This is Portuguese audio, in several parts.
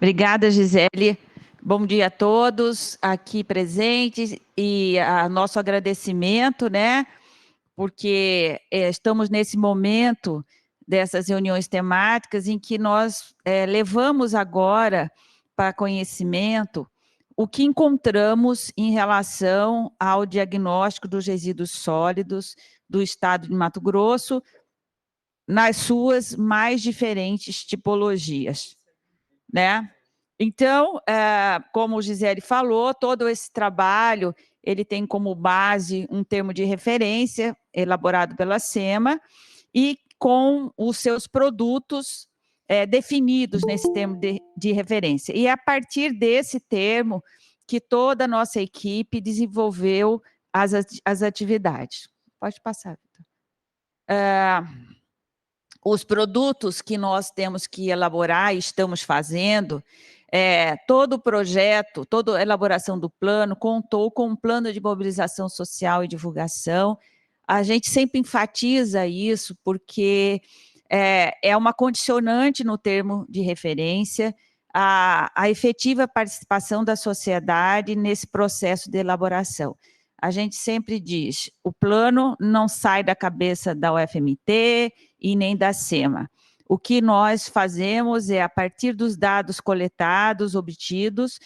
Obrigada, Gisele. Bom dia a todos aqui presentes e nosso agradecimento, né? Porque estamos nesse momento dessas reuniões temáticas em que nós levamos agora para conhecimento o que encontramos em relação ao diagnóstico dos resíduos sólidos do estado de Mato Grosso, nas suas mais diferentes tipologias, né? Então, como o Gisele falou, todo esse trabalho, ele tem como base um termo de referência elaborado pela SEMA e com os seus produtos definidos nesse termo de referência. E é a partir desse termo que toda a nossa equipe desenvolveu as atividades. Pode passar, Vitor. Os produtos que nós temos que elaborar e estamos fazendo, todo o projeto, toda a elaboração do plano contou com um plano de mobilização social e divulgação. A gente sempre enfatiza isso porque é uma condicionante no termo de referência a efetiva participação da sociedade nesse processo de elaboração. A gente sempre diz, o plano não sai da cabeça da UFMT e nem da SEMA. O que nós fazemos é, a partir dos dados coletados, obtidos,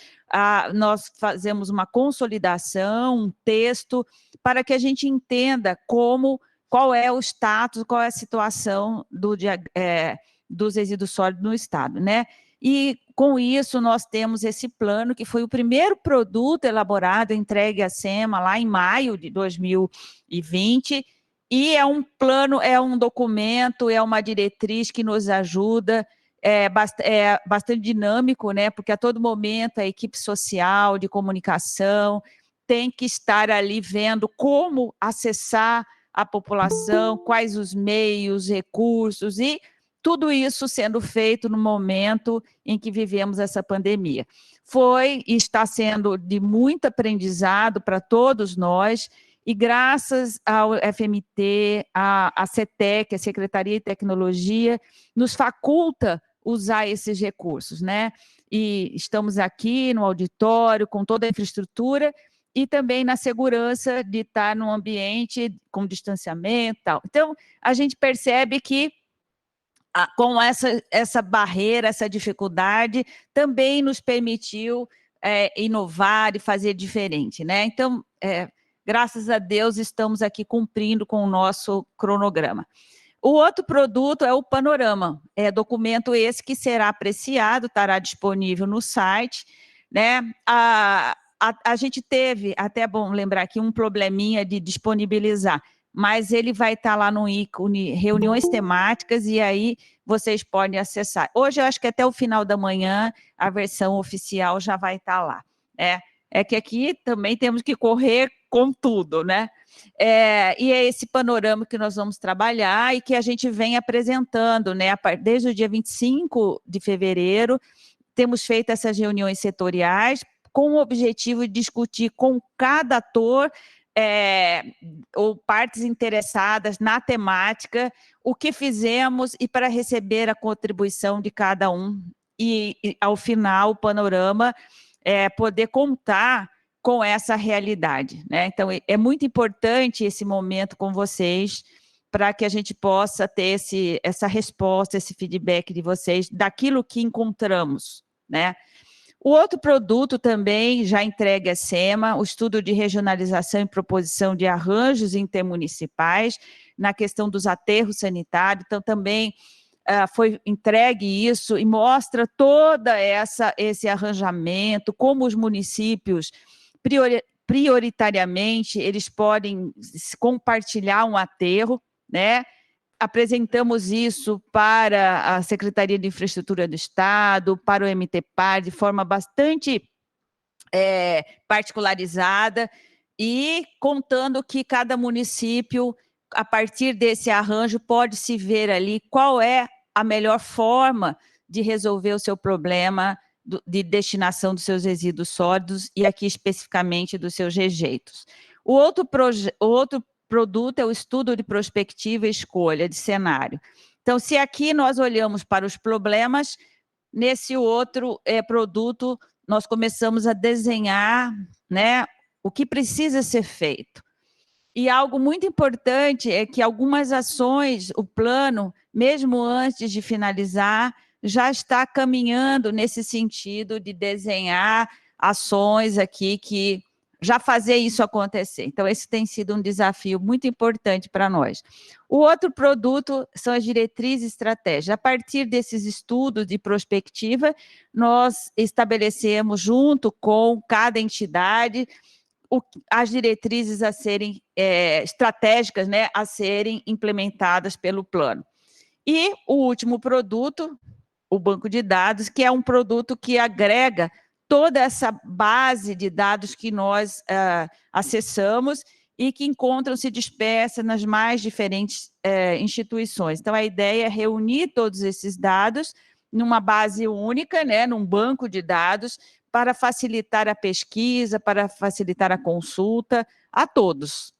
nós fazemos uma consolidação, um texto, para que a gente entenda qual é o status, qual é a situação dos resíduos sólidos no estado, né? E, com isso, nós temos esse plano, que foi o primeiro produto elaborado, entregue à SEMA, lá em maio de 2020, e é um plano, é um documento, é uma diretriz que nos ajuda, é bastante dinâmico, né? Porque a todo momento a equipe social, de comunicação, tem que estar ali vendo como acessar a população, quais os meios, recursos, e tudo isso sendo feito no momento em que vivemos essa pandemia. Foi e está sendo de muito aprendizado para todos nós, e graças ao FMT, a CETEC, a Secretaria de Tecnologia, nos faculta usar esses recursos, né? E estamos aqui no auditório, com toda a infraestrutura, e também na segurança de estar num ambiente com distanciamento e tal. Então, a gente percebe que com essa barreira, essa dificuldade, também nos permitiu inovar e fazer diferente, né? Então, graças a Deus, estamos aqui cumprindo com o nosso cronograma. O outro produto é o panorama, documento esse que será apreciado, estará disponível no site, né? A gente teve, até é bom lembrar aqui, um probleminha de disponibilizar, mas ele vai estar lá no ícone reuniões temáticas, e aí vocês podem acessar. Hoje, eu acho que até o final da manhã, a versão oficial já vai estar lá. É que aqui também temos que correr com tudo, né? E é esse panorama que nós vamos trabalhar e que a gente vem apresentando, né? Desde o dia 25 de fevereiro, temos feito essas reuniões setoriais com o objetivo de discutir com cada ator ou partes interessadas na temática, o que fizemos e para receber a contribuição de cada um. E ao final, o panorama poder contar com essa realidade, né? Então, é muito importante esse momento com vocês, para que a gente possa ter essa resposta, esse feedback de vocês, daquilo que encontramos, né? O outro produto também já entregue à SEMA, o estudo de regionalização e proposição de arranjos intermunicipais na questão dos aterros sanitários. Então, também foi entregue isso e mostra toda esse arranjamento, como os municípios, prioritariamente, eles podem compartilhar um aterro, né? Apresentamos isso para a Secretaria de Infraestrutura do Estado, para o MTPAR, de forma bastante particularizada, e contando que cada município, a partir desse arranjo, pode se ver ali qual é a melhor forma de resolver o seu problema de destinação dos seus resíduos sólidos, e aqui especificamente dos seus rejeitos. O outro produto é o estudo de prospectiva e escolha de cenário. Então, se aqui nós olhamos para os problemas, nesse outro produto, nós começamos a desenhar, né, o que precisa ser feito. E algo muito importante é que algumas ações, o plano, mesmo antes de finalizar, já está caminhando nesse sentido de desenhar ações aqui que já fazer isso acontecer. Então, esse tem sido um desafio muito importante para nós. O outro produto são as diretrizes estratégicas. A partir desses estudos de prospectiva, nós estabelecemos, junto com cada entidade, as diretrizes a serem estratégicas, né, a serem implementadas pelo plano. E o último produto, o banco de dados, que é um produto que agrega toda essa base de dados que nós acessamos e que encontram-se dispersas nas mais diferentes instituições. Então, a ideia é reunir todos esses dados numa base única, né, num banco de dados, para facilitar a pesquisa, para facilitar a consulta a todos.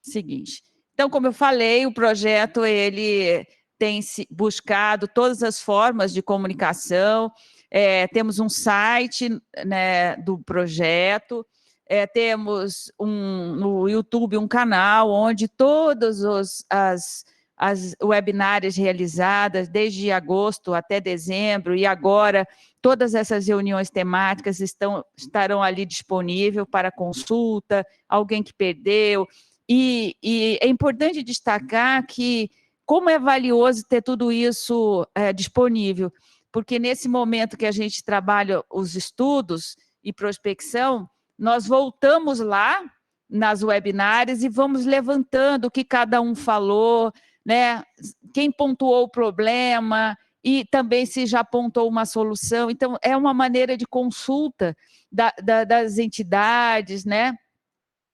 Seguinte. Então, como eu falei, o projeto ele tem buscado todas as formas de comunicação, temos um site, né, do projeto, temos no YouTube um canal onde todas as webinárias realizadas desde agosto até dezembro e agora todas essas reuniões temáticas estarão ali disponíveis para consulta, alguém que perdeu. E é importante destacar que como é valioso ter tudo isso disponível, porque nesse momento que a gente trabalha os estudos e prospecção, nós voltamos lá nas webinárias e vamos levantando o que cada um falou, né? Quem pontuou o problema e também se já apontou uma solução. Então, é uma maneira de consulta das entidades, né?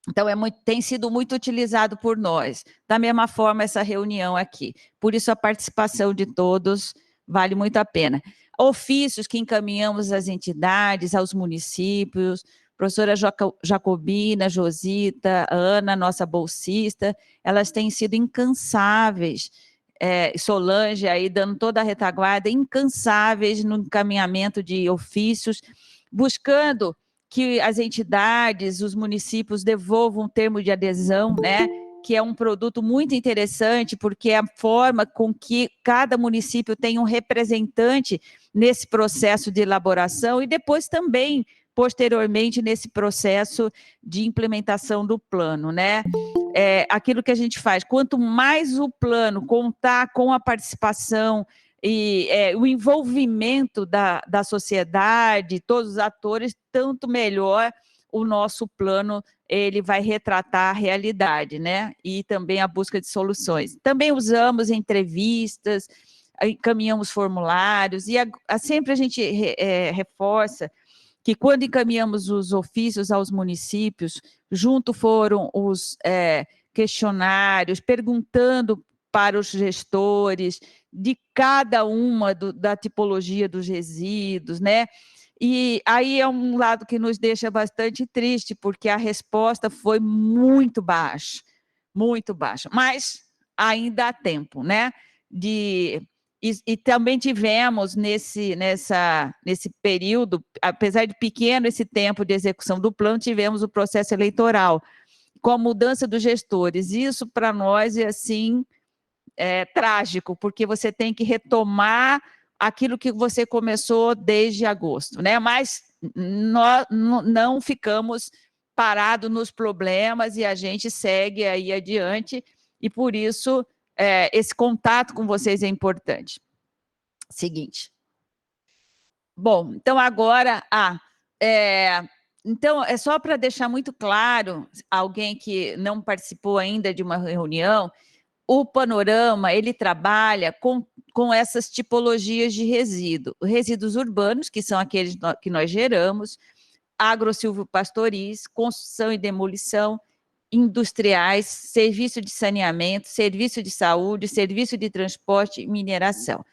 Então, tem sido muito utilizado por nós. Da mesma forma, essa reunião aqui. Por isso, a participação de todos vale muito a pena. Ofícios que encaminhamos às entidades, aos municípios, professora Jacobina, Josita, Ana, nossa bolsista, elas têm sido incansáveis, Solange aí dando toda a retaguarda, incansáveis no encaminhamento de ofícios, buscando que as entidades, os municípios devolvam um termo de adesão, né? Que é um produto muito interessante, porque é a forma com que cada município tem um representante nesse processo de elaboração e depois também, posteriormente, nesse processo de implementação do plano, né? Aquilo que a gente faz, quanto mais o plano contar com a participação e o envolvimento da sociedade, todos os atores, tanto melhor o nosso plano ele vai retratar a realidade, né? E também a busca de soluções. Também usamos entrevistas, encaminhamos formulários, e sempre a gente reforça que quando encaminhamos os ofícios aos municípios, junto foram os questionários, perguntando para os gestores de cada uma da tipologia dos resíduos, né? E aí é um lado que nos deixa bastante triste, porque a resposta foi muito baixa, mas ainda há tempo, né? E também tivemos nesse período, apesar de pequeno esse tempo de execução do plano, tivemos o processo eleitoral, com a mudança dos gestores. Isso, para nós, é assim, trágico, porque você tem que retomar aquilo que você começou desde agosto, né? Mas nós não ficamos parados nos problemas e a gente segue aí adiante, e por isso esse contato com vocês é importante. Seguinte. Bom, então agora, então é só para deixar muito claro, alguém que não participou ainda de uma reunião, o panorama, ele trabalha com essas tipologias de resíduo. Resíduos urbanos, que são aqueles que nós geramos, agrosilvopastoris, construção e demolição, industriais, serviço de saneamento, serviço de saúde, serviço de transporte e mineração.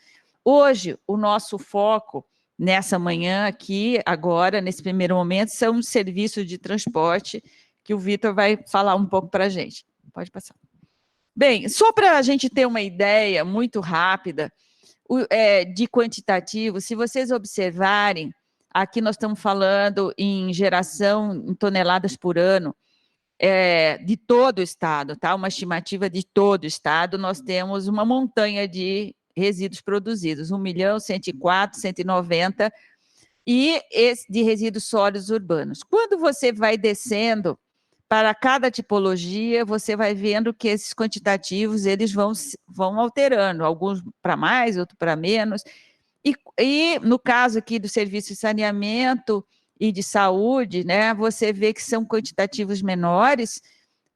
Hoje, o nosso foco, nessa manhã aqui, agora, nesse primeiro momento, são os serviços de transporte, que o Vitor vai falar um pouco para a gente. Pode passar. Bem, só para a gente ter uma ideia muito rápida, de quantitativo, se vocês observarem, aqui nós estamos falando em geração em toneladas por ano, de todo o estado, tá? Uma estimativa de todo o estado, nós temos uma montanha de resíduos produzidos, 1.104.190, 190, e de resíduos sólidos urbanos. Quando você vai descendo para cada tipologia, você vai vendo que esses quantitativos eles vão alterando, alguns para mais, outros para menos. E no caso aqui do serviço de saneamento e de saúde, né, você vê que são quantitativos menores,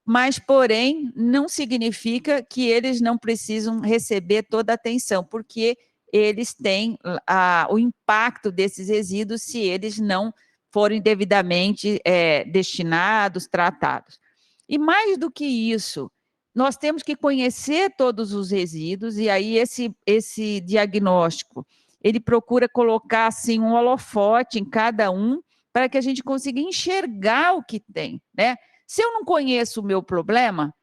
mas, porém, não significa que eles não precisam receber toda a atenção, porque eles têm o impacto desses resíduos se eles não forem devidamente destinados, tratados. E mais do que isso, nós temos que conhecer todos os resíduos, e aí esse diagnóstico, ele procura colocar assim, um holofote em cada um, para que a gente consiga enxergar o que tem, né? Se eu não conheço o meu problema,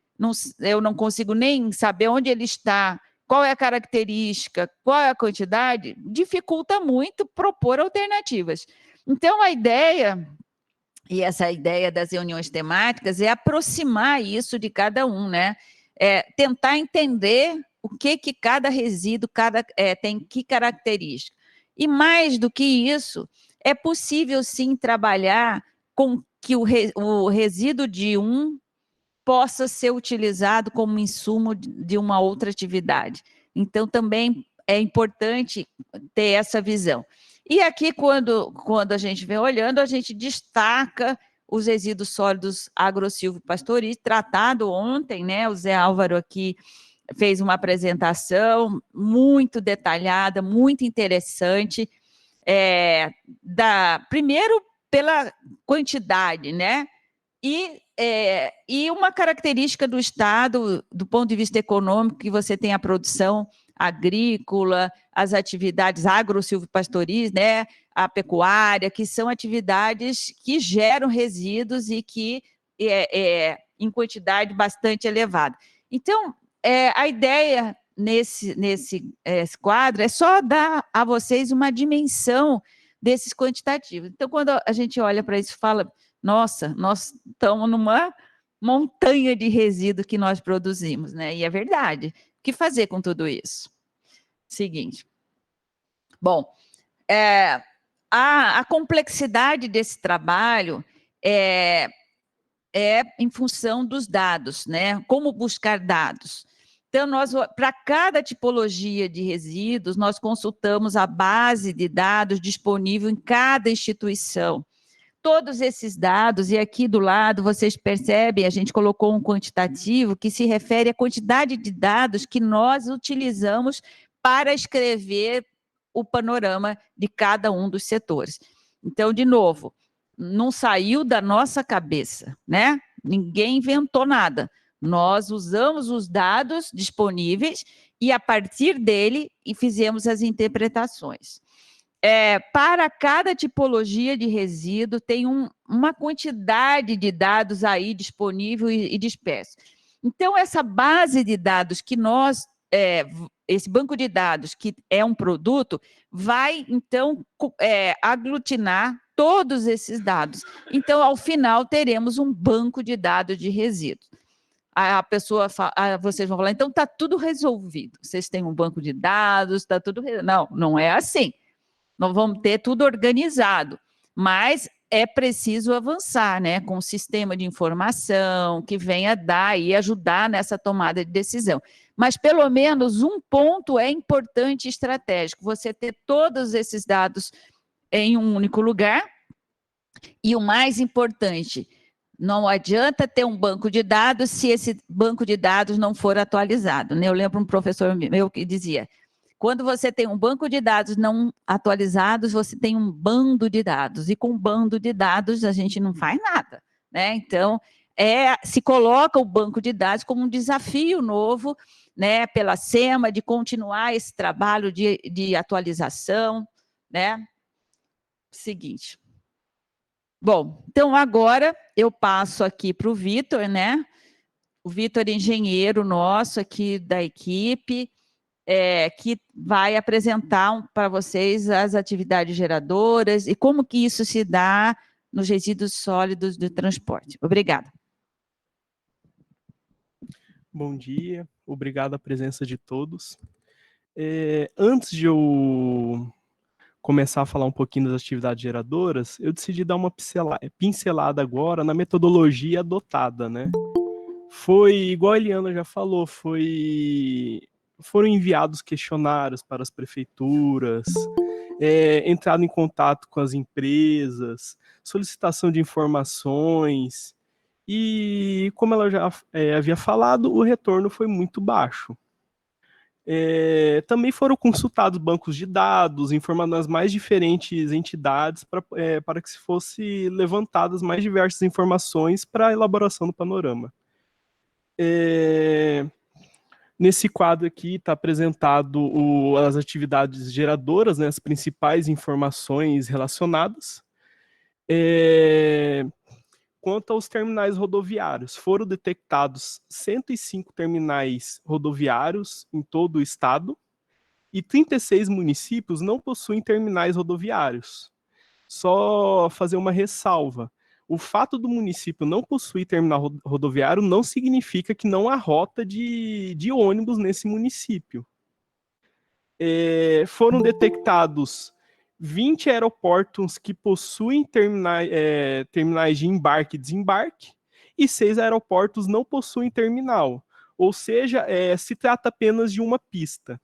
eu não consigo nem saber onde ele está, qual é a característica, qual é a quantidade, dificulta muito propor alternativas. Então, a ideia, e essa ideia das reuniões temáticas, é aproximar isso de cada um, né? Tentar entender o que cada resíduo tem, que característica. E mais do que isso, é possível sim trabalhar com que o resíduo de um possa ser utilizado como insumo de uma outra atividade. Então, também é importante ter essa visão. E aqui, quando a gente vem olhando, a gente destaca os resíduos sólidos agro-silvopastoril, tratado ontem, né? O Zé Álvaro aqui fez uma apresentação muito detalhada, muito interessante, primeiro pela quantidade, né? E uma característica do Estado, do ponto de vista econômico, que você tem a produção agrícola, as atividades agro-silvopastoris, né, a pecuária, que são atividades que geram resíduos e que em quantidade bastante elevada. Então, a ideia nesse quadro é só dar a vocês uma dimensão desses quantitativos. Então, quando a gente olha para isso e fala, nossa, nós estamos numa montanha de resíduo que nós produzimos, né? E é verdade. O que fazer com tudo isso? Seguinte. Bom, a complexidade desse trabalho é em função dos dados, né? Como buscar dados. Então, para cada tipologia de resíduos, nós consultamos a base de dados disponível em cada instituição. Todos esses dados, e aqui do lado vocês percebem, a gente colocou um quantitativo que se refere à quantidade de dados que nós utilizamos para escrever o panorama de cada um dos setores. Então, de novo, não saiu da nossa cabeça, né? Ninguém inventou nada. Nós usamos os dados disponíveis e, a partir dele, fizemos as interpretações. Para cada tipologia de resíduo, tem uma quantidade de dados aí disponível e disperso. Então, essa base de dados que esse banco de dados, que é um produto, vai, então, aglutinar todos esses dados. Então, ao final, teremos um banco de dados de resíduos. A pessoa fala, vocês vão falar, então está tudo resolvido. Vocês têm um banco de dados, está tudo... Não, não é assim. Nós vamos ter tudo organizado, mas é preciso avançar, né, com um sistema de informação que venha dar e ajudar nessa tomada de decisão. Mas, pelo menos, um ponto é importante e estratégico, você ter todos esses dados em um único lugar, e o mais importante, não adianta ter um banco de dados se esse banco de dados não for atualizado, né? Eu lembro um professor meu que dizia, quando você tem um banco de dados não atualizados, você tem um bando de dados, e com um bando de dados a gente não faz nada, né? Então, se coloca o banco de dados como um desafio novo, né, pela SEMA, de continuar esse trabalho de atualização, né? Seguinte. Bom, então agora eu passo aqui para o Vitor, né? O Vitor é engenheiro nosso aqui da equipe, que vai apresentar para vocês as atividades geradoras e como que isso se dá nos resíduos sólidos do transporte. Obrigada. Bom dia, obrigado a presença de todos. Antes de eu começar a falar um pouquinho das atividades geradoras, eu decidi dar uma pincelada agora na metodologia adotada, né? Foi, igual a Eliana já falou, foram enviados questionários para as prefeituras, entrado em contato com as empresas, solicitação de informações, e como ela já havia falado, o retorno foi muito baixo. Também foram consultados bancos de dados, informando as mais diferentes entidades para que se fosse levantadas mais diversas informações para a elaboração do panorama. Nesse quadro aqui está apresentado as atividades geradoras, né, as principais informações relacionadas. Quanto aos terminais rodoviários, foram detectados 105 terminais rodoviários em todo o estado e 36 municípios não possuem terminais rodoviários. Só fazer uma ressalva. O fato do município não possuir terminal rodoviário não significa que não há rota de ônibus nesse município. Foram detectados 20 aeroportos que possuem terminais de embarque e desembarque, e 6 aeroportos não possuem terminal. Ou seja, se trata apenas de uma pista.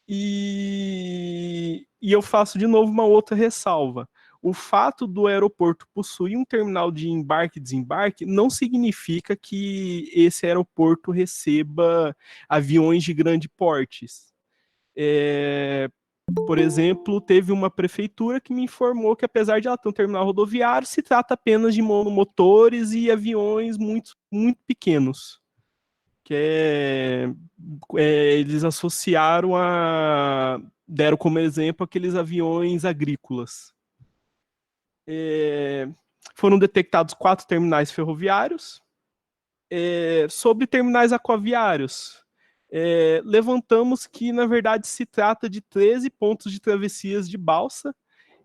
E eu faço de novo uma outra ressalva. O fato do aeroporto possuir um terminal de embarque e desembarque não significa que esse aeroporto receba aviões de grande portes. Por exemplo, teve uma prefeitura que me informou que, apesar de ela ter um terminal rodoviário, se trata apenas de monomotores e aviões muito, muito pequenos. Eles associaram deram como exemplo aqueles aviões agrícolas. Foram detectados 4 terminais ferroviários. Sobre terminais aquaviários, levantamos que, na verdade, se trata de 13 pontos de travessias de balsa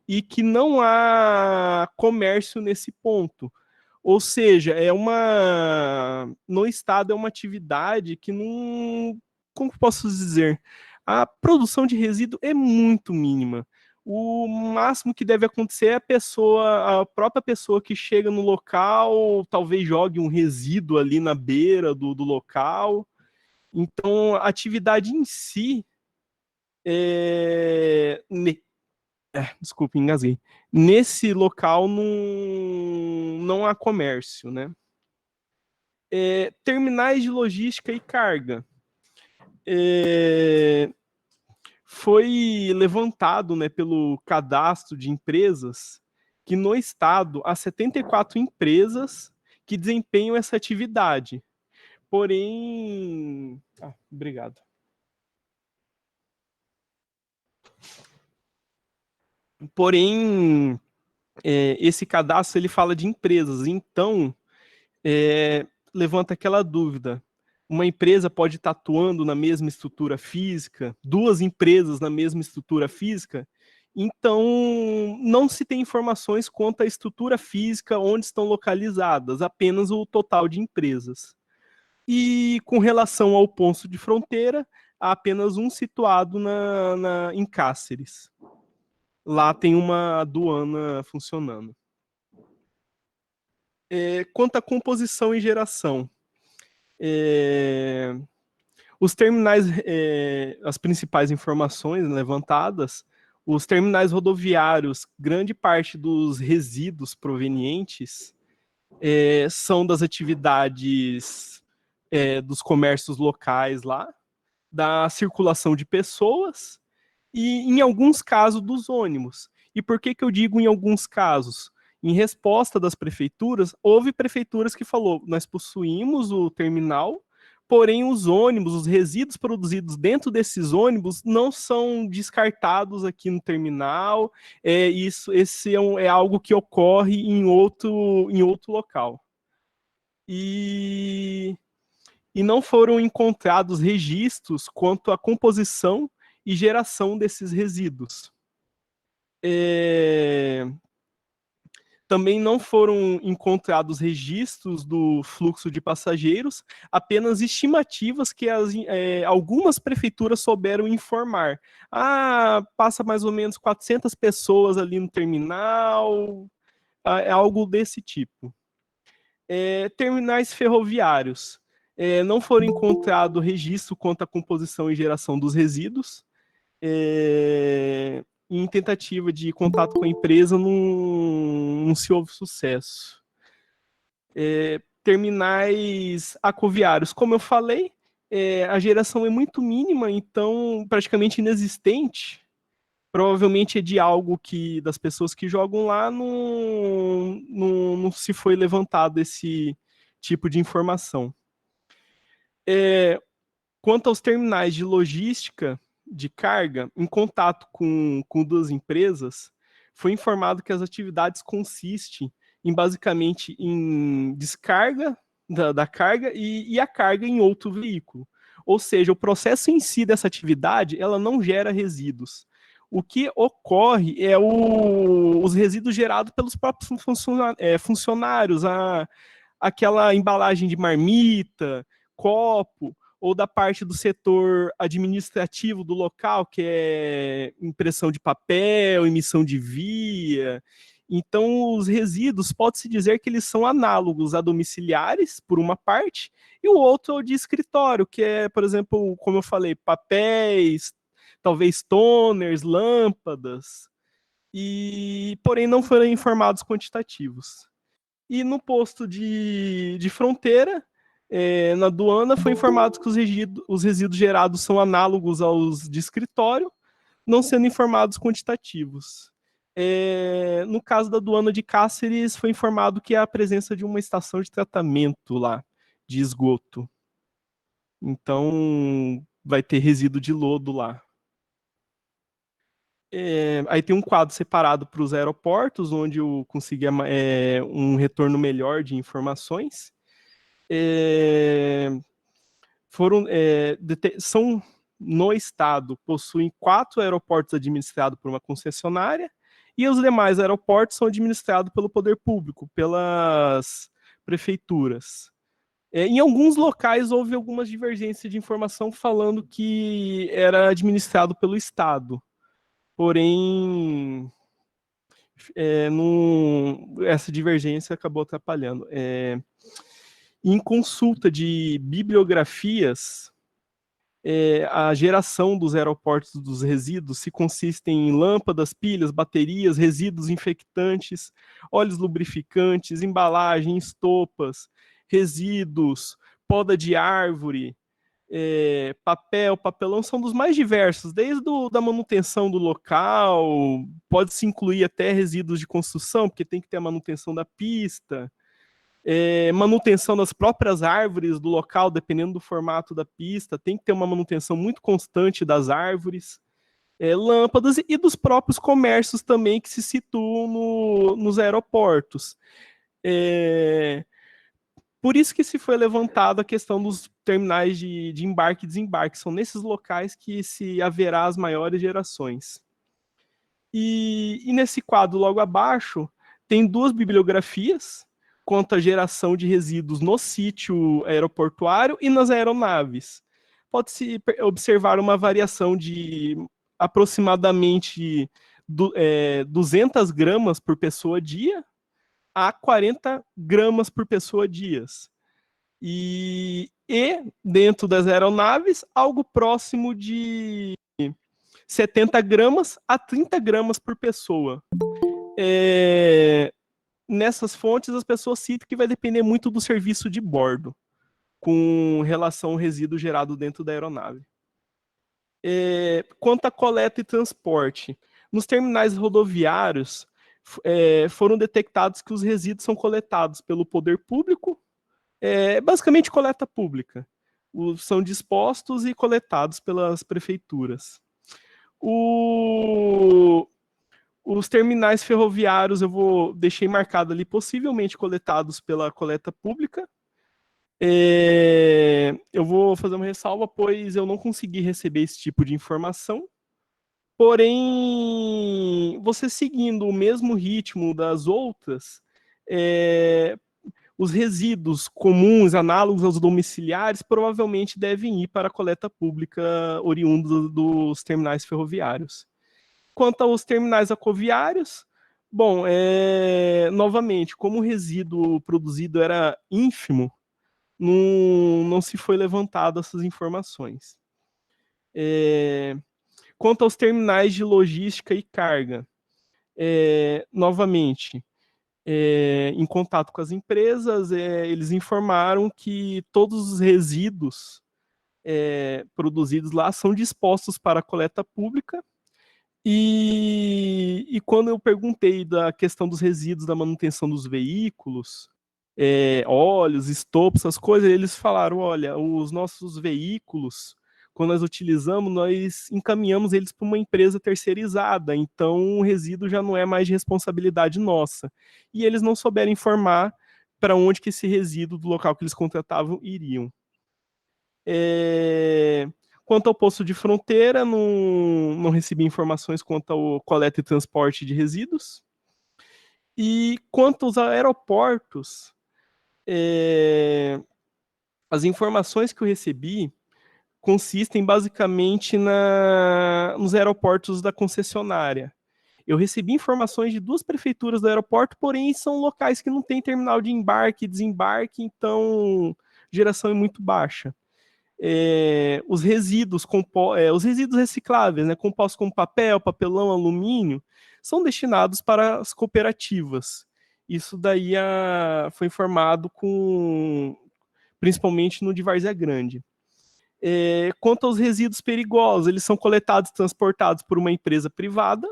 e que não há comércio nesse ponto. Ou seja, no estado é uma atividade que não, como posso dizer, a produção de resíduo é muito mínima. O máximo que deve acontecer é a própria pessoa que chega no local, talvez jogue um resíduo ali na beira do local. Então, a atividade em si desculpe, engasguei. Nesse local não há comércio, né? Terminais de logística e carga. Foi levantado, né, pelo cadastro de empresas que no estado há 74 empresas que desempenham essa atividade. Porém... obrigado. Porém, esse cadastro ele fala de empresas, então levanta aquela dúvida. Uma empresa pode estar atuando na mesma estrutura física, 2 empresas na mesma estrutura física, então não se tem informações quanto à estrutura física, onde estão localizadas, apenas o total de empresas. E com relação ao ponto de fronteira, há apenas um situado em Cáceres. Lá tem uma aduana funcionando. Quanto à composição e geração, os terminais, as principais informações levantadas, os terminais rodoviários, grande parte dos resíduos provenientes são das atividades dos comércios locais lá, da circulação de pessoas e, em alguns casos, dos ônibus. E por que eu digo em alguns casos? Em resposta das prefeituras, houve prefeituras que falou, nós possuímos o terminal, porém os ônibus, os resíduos produzidos dentro desses ônibus não são descartados aqui no terminal, esse é algo que ocorre em outro local. E e não foram encontrados registros quanto à composição e geração desses resíduos. Também não foram encontrados registros do fluxo de passageiros, apenas estimativas que algumas prefeituras souberam informar. Ah, passa mais ou menos 400 pessoas ali no terminal, algo desse tipo. Terminais ferroviários. Não foram encontrado registro quanto à composição e geração dos resíduos. Em tentativa de contato com a empresa, não se houve sucesso. Terminais aquaviários, como eu falei, a geração é muito mínima, então praticamente inexistente. Provavelmente é de algo que das pessoas que jogam lá não se foi levantado esse tipo de informação. Quanto aos terminais de logística de carga, em contato com duas empresas, foi informado que as atividades consistem basicamente em descarga da carga e a carga em outro veículo. Ou seja, o processo em si dessa atividade, ela não gera resíduos. O que ocorre é os resíduos gerados pelos próprios funcionários, aquela embalagem de marmita, copo, ou da parte do setor administrativo do local, que é impressão de papel, emissão de via. Então, os resíduos, pode-se dizer que eles são análogos a domiciliares, por uma parte, e o outro é o de escritório, que é, por exemplo, como eu falei, papéis, talvez toners, lâmpadas, porém não foram informados quantitativos. E no posto de fronteira, na aduana, foi informado que os resíduos gerados são análogos aos de escritório, não sendo informados quantitativos. No caso da aduana de Cáceres, foi informado que há a presença de uma estação de tratamento lá, de esgoto. Então, vai ter resíduo de lodo lá. Aí tem um quadro separado para os aeroportos, onde eu consegui um retorno melhor de informações. São no estado, possuem 4 aeroportos administrados por uma concessionária, e os demais aeroportos são administrados pelo poder público, pelas prefeituras. Em alguns locais houve algumas divergências de informação falando que era administrado pelo Estado. Porém, essa divergência acabou atrapalhando. Em consulta de bibliografias, a geração dos aeroportos dos resíduos se consiste em lâmpadas, pilhas, baterias, resíduos infectantes, óleos lubrificantes, embalagem, estopas, resíduos, poda de árvore, papelão, são dos mais diversos, desde da manutenção do local, pode-se incluir até resíduos de construção, porque tem que ter a manutenção da pista, manutenção das próprias árvores do local, dependendo do formato da pista, tem que ter uma manutenção muito constante das árvores, lâmpadas e dos próprios comércios também que se situam nos aeroportos. Por isso que se foi levantada a questão dos terminais de embarque e desembarque. São nesses locais que se haverá as maiores gerações. E nesse quadro logo abaixo, tem 2 bibliografias quanto à geração de resíduos no sítio aeroportuário e nas aeronaves. Pode-se observar uma variação de aproximadamente 200 gramas por pessoa dia, a 40 gramas por pessoa dias. E dentro das aeronaves, algo próximo de 70 gramas a 30 gramas por pessoa. Nessas fontes, as pessoas citam que vai depender muito do serviço de bordo, com relação ao resíduo gerado dentro da aeronave. Quanto à coleta e transporte, nos terminais rodoviários, foram detectados que os resíduos são coletados pelo poder público, basicamente coleta pública. São dispostos e coletados pelas prefeituras. Os terminais ferroviários deixei marcado ali, possivelmente coletados pela coleta pública. Eu vou fazer uma ressalva, pois eu não consegui receber esse tipo de informação. Porém, você seguindo o mesmo ritmo das outras, os resíduos comuns, análogos aos domiciliares, provavelmente devem ir para a coleta pública oriundos dos terminais ferroviários. Quanto aos terminais aquaviários, bom, novamente, como o resíduo produzido era ínfimo, não se foi levantado essas informações. Quanto aos terminais de logística e carga, novamente, em contato com as empresas, eles informaram que todos os resíduos produzidos lá são dispostos para a coleta pública. E quando eu perguntei da questão dos resíduos da manutenção dos veículos, óleos, estopos, essas coisas, eles falaram, olha, os nossos veículos, quando nós utilizamos, nós encaminhamos eles para uma empresa terceirizada, então o resíduo já não é mais de responsabilidade nossa. E eles não souberam informar para onde que esse resíduo do local que eles contratavam iriam. Quanto ao posto de fronteira, não recebi informações quanto ao coleta e transporte de resíduos. E quanto aos aeroportos, as informações que eu recebi consistem basicamente nos aeroportos da concessionária. Eu recebi informações de 2 prefeituras do aeroporto, porém são locais que não tem terminal de embarque e desembarque, então geração é muito baixa. Os resíduos recicláveis, né, compostos como papel, papelão, alumínio, são destinados para as cooperativas. Isso daí foi informado principalmente no de Várzea Grande. Quanto aos resíduos perigosos, eles são coletados e transportados por uma empresa privada,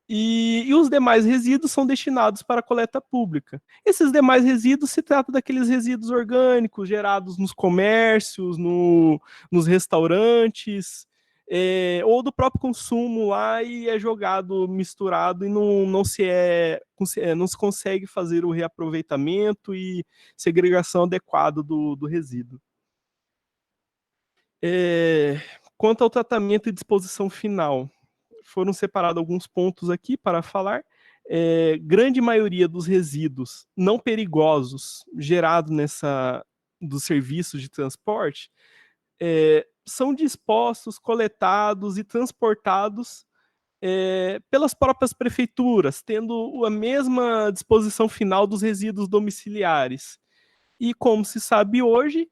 e os demais resíduos são destinados para a coleta pública. Esses demais resíduos se trata daqueles resíduos orgânicos gerados nos comércios, nos restaurantes, ou do próprio consumo lá, e é jogado misturado e não se consegue fazer o reaproveitamento e segregação adequada do resíduo. Quanto ao tratamento e disposição final, foram separados alguns pontos aqui para falar. Grande maioria dos resíduos não perigosos gerados dos serviços de transporte são dispostos, coletados e transportados pelas próprias prefeituras, tendo a mesma disposição final dos resíduos domiciliares. E como se sabe hoje,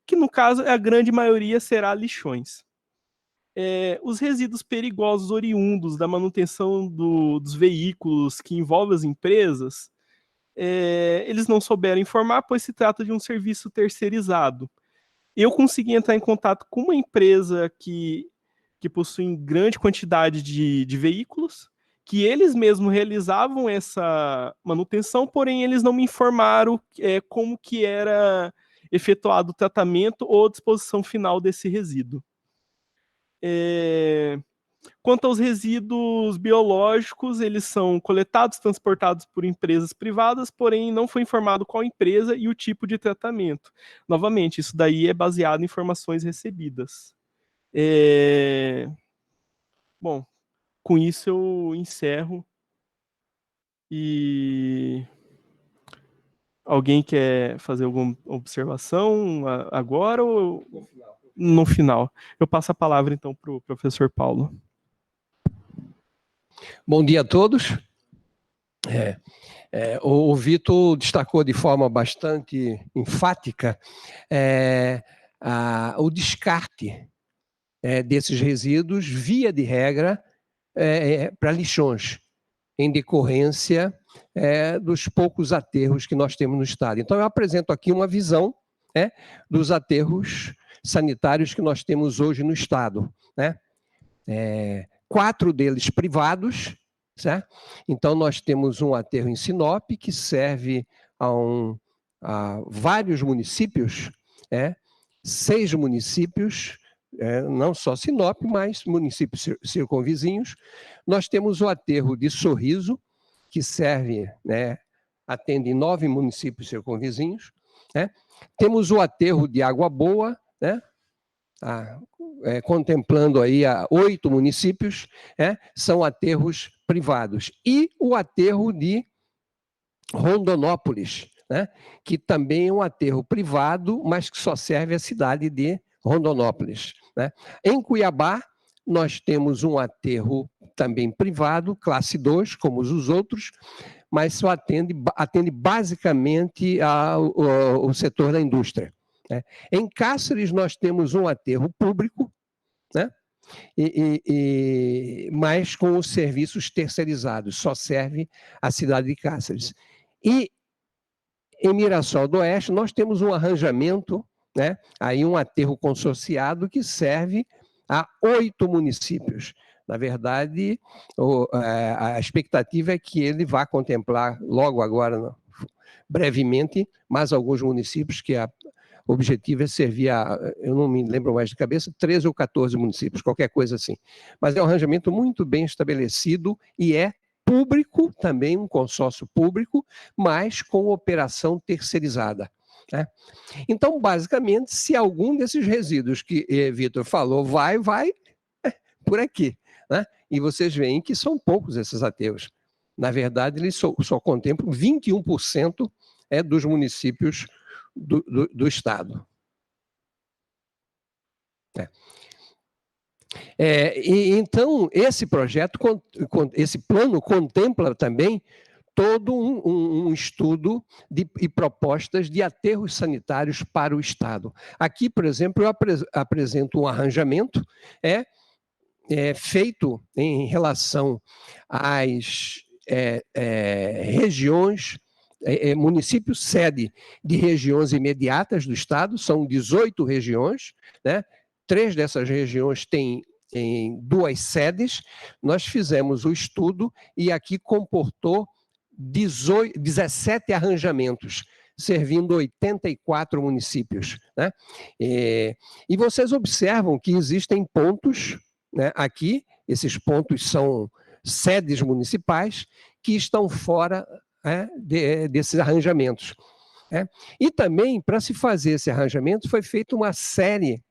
que no caso a grande maioria será lixões. Os resíduos perigosos oriundos da manutenção dos veículos que envolvem as empresas, eles não souberam informar, pois se trata de um serviço terceirizado. Eu consegui entrar em contato com uma empresa que possui grande quantidade de veículos, que eles mesmos realizavam essa manutenção, porém eles não me informaram como que era efetuado o tratamento ou a disposição final desse resíduo. Quanto aos resíduos biológicos, eles são coletados, transportados por empresas privadas, porém não foi informado qual empresa e o tipo de tratamento. Novamente, isso daí é baseado em informações recebidas. Bom, com isso eu encerro. E alguém quer fazer alguma observação agora ou no final? Eu passo a palavra então para o professor Paulo. Bom dia a todos. O Vitor destacou de forma bastante enfática o descarte desses resíduos, via de regra, para lixões, em decorrência dos poucos aterros que nós temos no estado. Então, eu apresento aqui uma visão dos aterros sanitários que nós temos hoje no estado. 4 deles privados, certo? Então, nós temos um aterro em Sinop, que serve a vários municípios, 6 municípios, não só Sinop, mas municípios circunvizinhos. Nós temos o aterro de Sorriso, que serve, atende 9 municípios circunvizinhos, Temos o aterro de Água Boa, né? Contemplando aí 8 municípios, são aterros privados. E o aterro de Rondonópolis, né? Que também é um aterro privado, mas que só serve à cidade de Rondonópolis, né? Em Cuiabá, nós temos um aterro também privado, classe 2, como os outros, mas só atende basicamente o setor da indústria, né? Em Cáceres, nós temos um aterro público, né? Mas com os serviços terceirizados, só serve a cidade de Cáceres. E em Mirassol do Oeste, nós temos um arranjamento, né? Aí um aterro consorciado que serve a 8 municípios. Na verdade, a expectativa é que ele vá contemplar logo agora, brevemente, mais alguns municípios, que o objetivo é servir eu não me lembro mais de cabeça, 13 ou 14 municípios, qualquer coisa assim. Mas é um arranjamento muito bem estabelecido e é público, também um consórcio público, mas com operação terceirizada, né? Então, basicamente, se algum desses resíduos que Vitor falou vai por aqui, né? E vocês veem que são poucos esses aterros. Na verdade, eles só contemplam 21% dos municípios do estado. Então, esse projeto, esse plano contempla também todo um estudo e propostas de aterros sanitários para o estado. Aqui, por exemplo, eu apresento um arranjamento feito em relação às regiões, municípios sede de regiões imediatas do estado, são 18 regiões, né? 3 dessas regiões têm 2 sedes. Nós fizemos o estudo e aqui comportou 17 arranjamentos, servindo 84 municípios, né? E vocês observam que existem pontos, né, aqui, esses pontos são sedes municipais que estão fora desses arranjamentos, né? E também, para se fazer esse arranjamento, foi feita uma série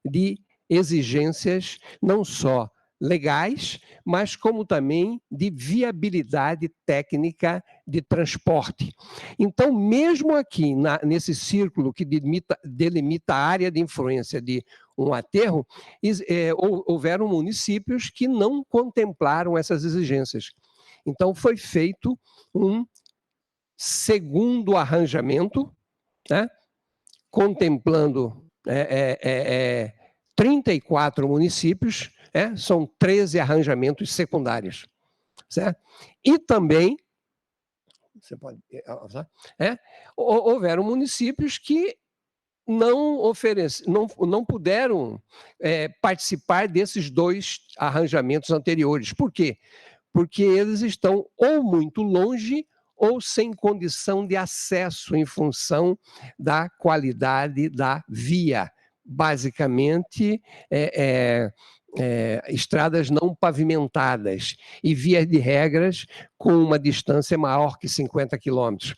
de exigências, não só legais, mas como também de viabilidade técnica de transporte. Então, mesmo aqui, nesse círculo que delimita a área de influência de um aterro, houveram municípios que não contemplaram essas exigências. Então, foi feito um segundo arranjamento, né, contemplando 34 municípios, são 13 arranjamentos secundários, certo? E também, houveram municípios que não puderam participar desses 2 arranjamentos anteriores. Por quê? Porque eles estão ou muito longe ou sem condição de acesso em função da qualidade da via. Basicamente, estradas não pavimentadas e vias de regras com uma distância maior que 50 quilômetros.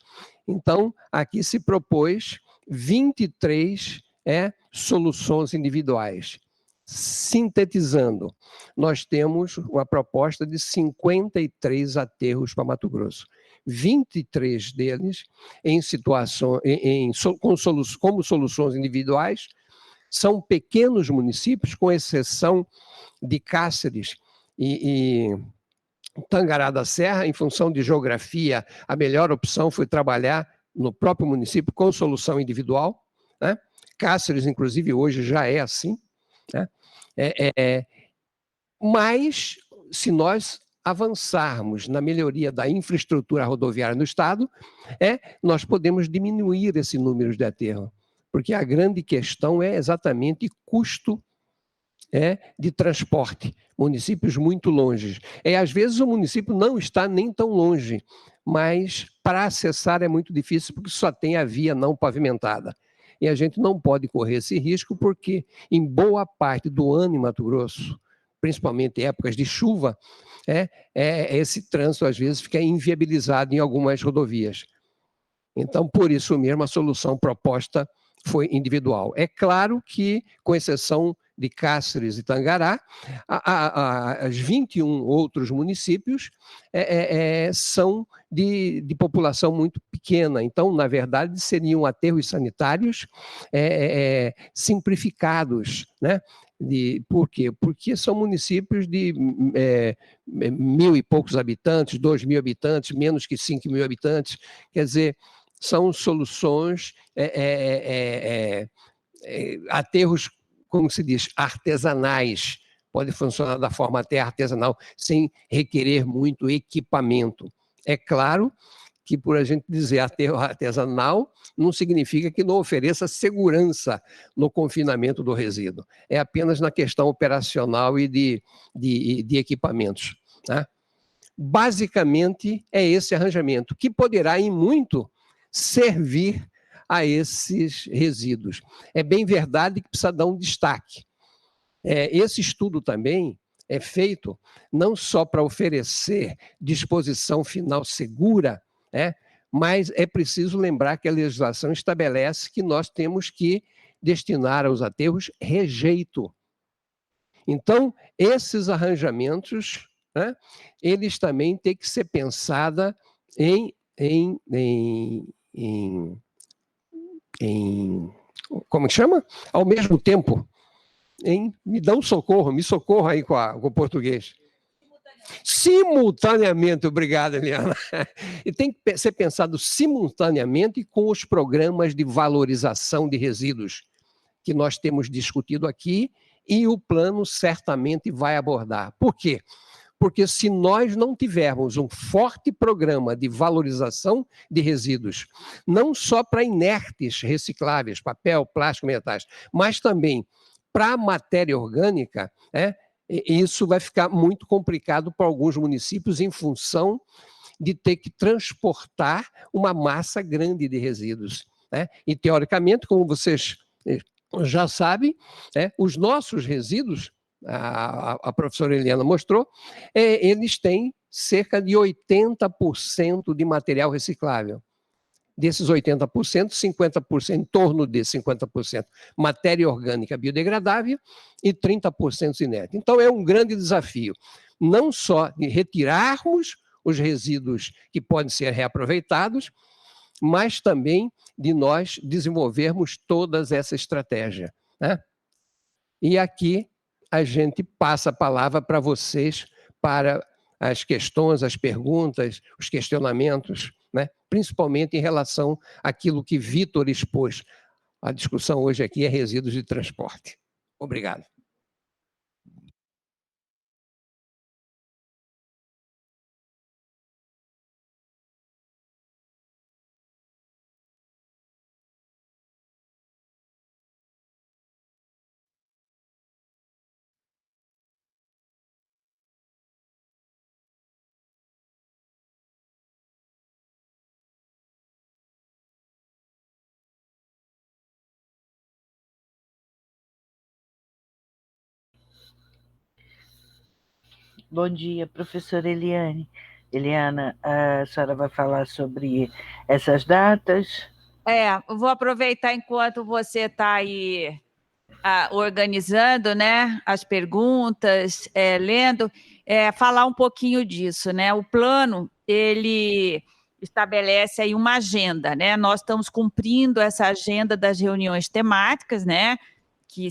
Então, aqui se propôs 23 soluções individuais. Sintetizando, nós temos uma proposta de 53 aterros para Mato Grosso. 23 deles em situação, como soluções individuais, são pequenos municípios, com exceção de Cáceres e Tangará da Serra. Em função de geografia, a melhor opção foi trabalhar no próprio município com solução individual, né? Cáceres, inclusive, hoje já é assim, né? Mas, se nós avançarmos na melhoria da infraestrutura rodoviária no estado, nós podemos diminuir esse número de aterro, porque a grande questão é exatamente custo de transporte, municípios muito longe. Às vezes o município não está nem tão longe, mas para acessar é muito difícil, porque só tem a via não pavimentada. E a gente não pode correr esse risco, porque em boa parte do ano em Mato Grosso, principalmente em épocas de chuva, esse trânsito às vezes fica inviabilizado em algumas rodovias. Então, por isso mesmo, a solução proposta foi individual. É claro que, com exceção de Cáceres e Tangará, as 21 outros municípios são de população muito pequena. Então, na verdade, seriam aterros sanitários simplificados, né? Por quê? Porque são municípios de 1.000 e poucos habitantes, 2.000 habitantes, menos que 5.000 habitantes. Quer dizer, são soluções, aterros, como se diz, artesanais. Pode funcionar da forma até artesanal, sem requerer muito equipamento. É claro que, por a gente dizer aterro artesanal, não significa que não ofereça segurança no confinamento do resíduo. É apenas na questão operacional e de equipamentos, né? Basicamente, é esse arranjamento, que poderá, em muito, servir a esses resíduos. É bem verdade que precisa dar um destaque. Esse estudo também é feito não só para oferecer disposição final segura, mas é preciso lembrar que a legislação estabelece que nós temos que destinar aos aterros rejeito. Então, esses arranjamentos, eles também têm que ser pensados como chama? Ao mesmo tempo, me dá um socorro, me socorra aí com o português. Simultaneamente, obrigado, Eliana. E tem que ser pensado simultaneamente com os programas de valorização de resíduos que nós temos discutido aqui e o plano certamente vai abordar. Por quê? Porque se nós não tivermos um forte programa de valorização de resíduos, não só para inertes recicláveis, papel, plástico, metais, mas também para matéria orgânica, isso vai ficar muito complicado para alguns municípios em função de ter que transportar uma massa grande de resíduos. E, teoricamente, como vocês já sabem, os nossos resíduos, a professora Eliana mostrou, eles têm cerca de 80% de material reciclável. Desses 80%, 50%, em torno de 50%, matéria orgânica biodegradável e 30% inerte. Então, é um grande desafio, não só de retirarmos os resíduos que podem ser reaproveitados, mas também de nós desenvolvermos toda essa estratégia, né? E aqui a gente passa a palavra para vocês, para as questões, as perguntas, os questionamentos, né? Principalmente em relação àquilo que Vitor expôs. A discussão hoje aqui é resíduos de transporte. Obrigado. Bom dia, professora Eliana, a senhora vai falar sobre essas datas? Eu vou aproveitar enquanto você está aí organizando, né, as perguntas, lendo, falar um pouquinho disso, né? O plano, ele estabelece aí uma agenda, né? Nós estamos cumprindo essa agenda das reuniões temáticas, né? Que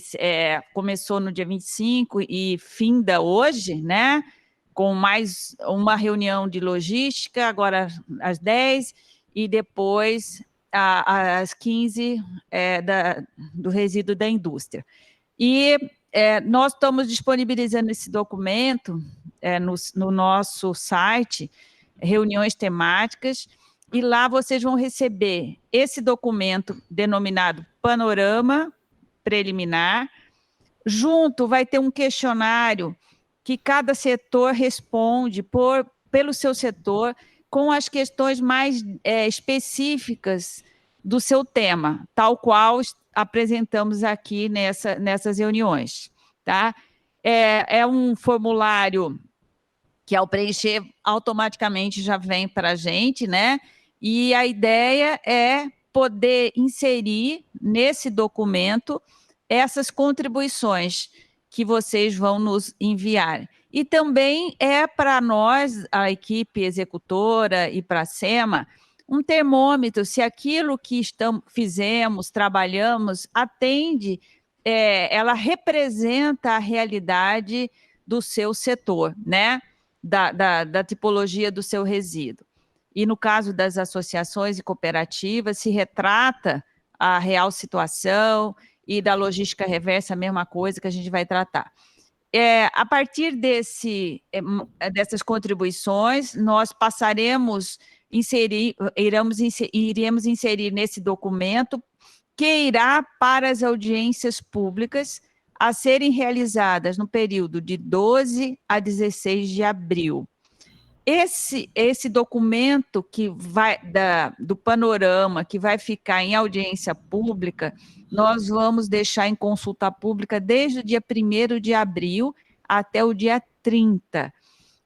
começou no dia 25 e finda hoje, né? Com mais uma reunião de logística, agora às 10, e depois às 15 do resíduo da indústria. E nós estamos disponibilizando esse documento no nosso site, reuniões temáticas, e lá vocês vão receber esse documento denominado Panorama Preliminar. Junto vai ter um questionário que cada setor responde pelo seu setor, com as questões mais específicas do seu tema, tal qual apresentamos aqui nessas reuniões. Tá? É um formulário que, ao preencher, automaticamente já vem para a gente, né? E a ideia é poder inserir nesse documento essas contribuições que vocês vão nos enviar. E também é para nós, a equipe executora e para a SEMA, um termômetro, se aquilo que fizemos, trabalhamos, atende, ela representa a realidade do seu setor, né? Da tipologia do seu resíduo. E no caso das associações e cooperativas, se retrata a real situação, e da logística reversa, a mesma coisa que a gente vai tratar. A partir dessas contribuições, nós iremos inserir nesse documento que irá para as audiências públicas a serem realizadas no período de 12 a 16 de abril. Esse documento que vai do panorama, que vai ficar em audiência pública, nós vamos deixar em consulta pública desde o dia 1º de abril até o dia 30,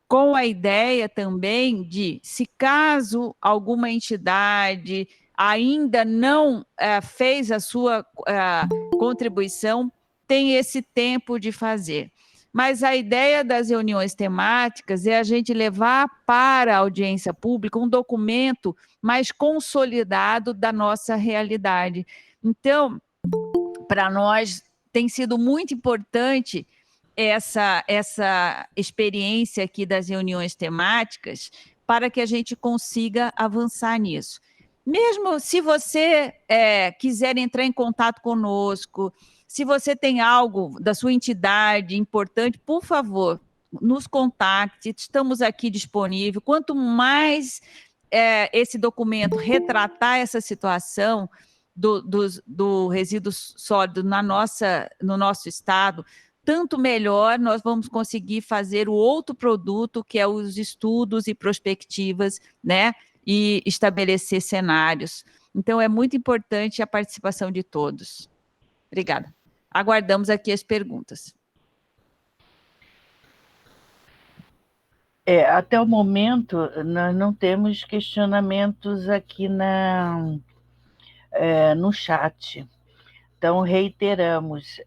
com a ideia também de, se caso alguma entidade ainda não fez a sua contribuição, tem esse tempo de fazer. Mas a ideia das reuniões temáticas é a gente levar para a audiência pública um documento mais consolidado da nossa realidade. Então, para nós, tem sido muito importante essa experiência aqui das reuniões temáticas para que a gente consiga avançar nisso. Mesmo se você quiser entrar em contato conosco, se você tem algo da sua entidade importante, por favor, nos contacte, estamos aqui disponíveis. Quanto mais esse documento retratar essa situação do resíduo sólido no nosso estado, tanto melhor nós vamos conseguir fazer o outro produto, que é os estudos e prospectivas, né? E estabelecer cenários. Então, é muito importante a participação de todos. Obrigada. Aguardamos aqui as perguntas. Até o momento, nós não temos questionamentos aqui no chat. Então, reiteramos,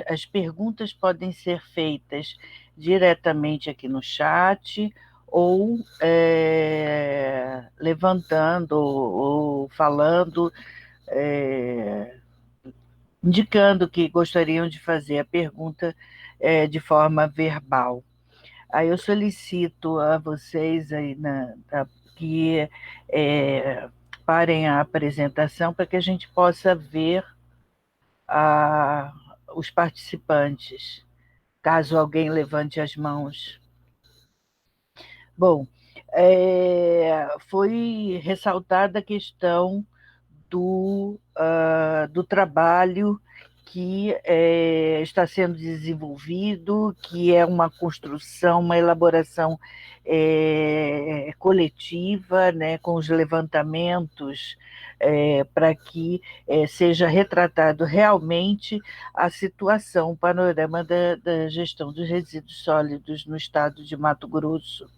as perguntas podem ser feitas diretamente aqui no chat ou levantando ou falando, indicando que gostariam de fazer a pergunta de forma verbal. Aí eu solicito a vocês aí que parem a apresentação para que a gente possa ver os participantes, caso alguém levante as mãos. Bom, foi ressaltada a questão do trabalho que está sendo desenvolvido, que é uma construção, uma elaboração coletiva, né, com os levantamentos, para que seja retratado realmente a situação, o panorama da gestão dos resíduos sólidos no estado de Mato Grosso.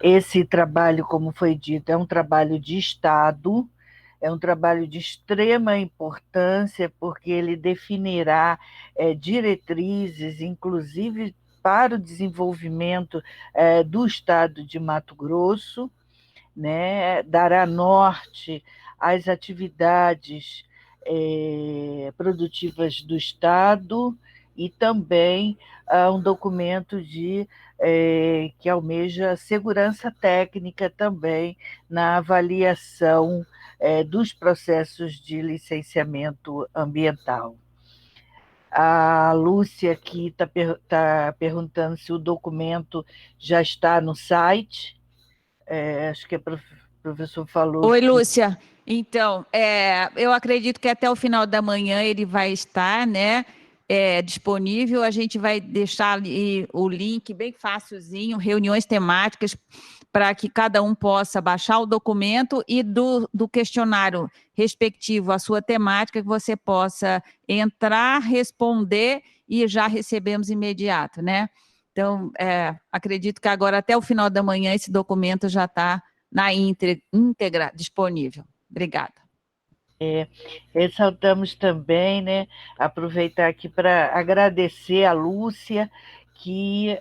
Esse trabalho, como foi dito, é um trabalho de Estado, é um trabalho de extrema importância, porque ele definirá diretrizes, inclusive para o desenvolvimento do estado de Mato Grosso, né? Dará norte às atividades produtivas do estado e também um documento que almeja segurança técnica também na avaliação dos processos de licenciamento ambiental. A Lúcia aqui está perguntando se o documento já está no site. Acho que o professor falou. Oi, Lúcia. Então, eu acredito que até o final da manhã ele vai estar, né, disponível. A gente vai deixar ali o link bem facilzinho, reuniões temáticas, para que cada um possa baixar o documento e do questionário respectivo à sua temática, que você possa entrar, responder e já recebemos imediato, né? Então, acredito que agora, até o final da manhã, esse documento já está na íntegra disponível. Obrigada. Ressaltamos também, né, aproveitar aqui para agradecer a Lúcia, que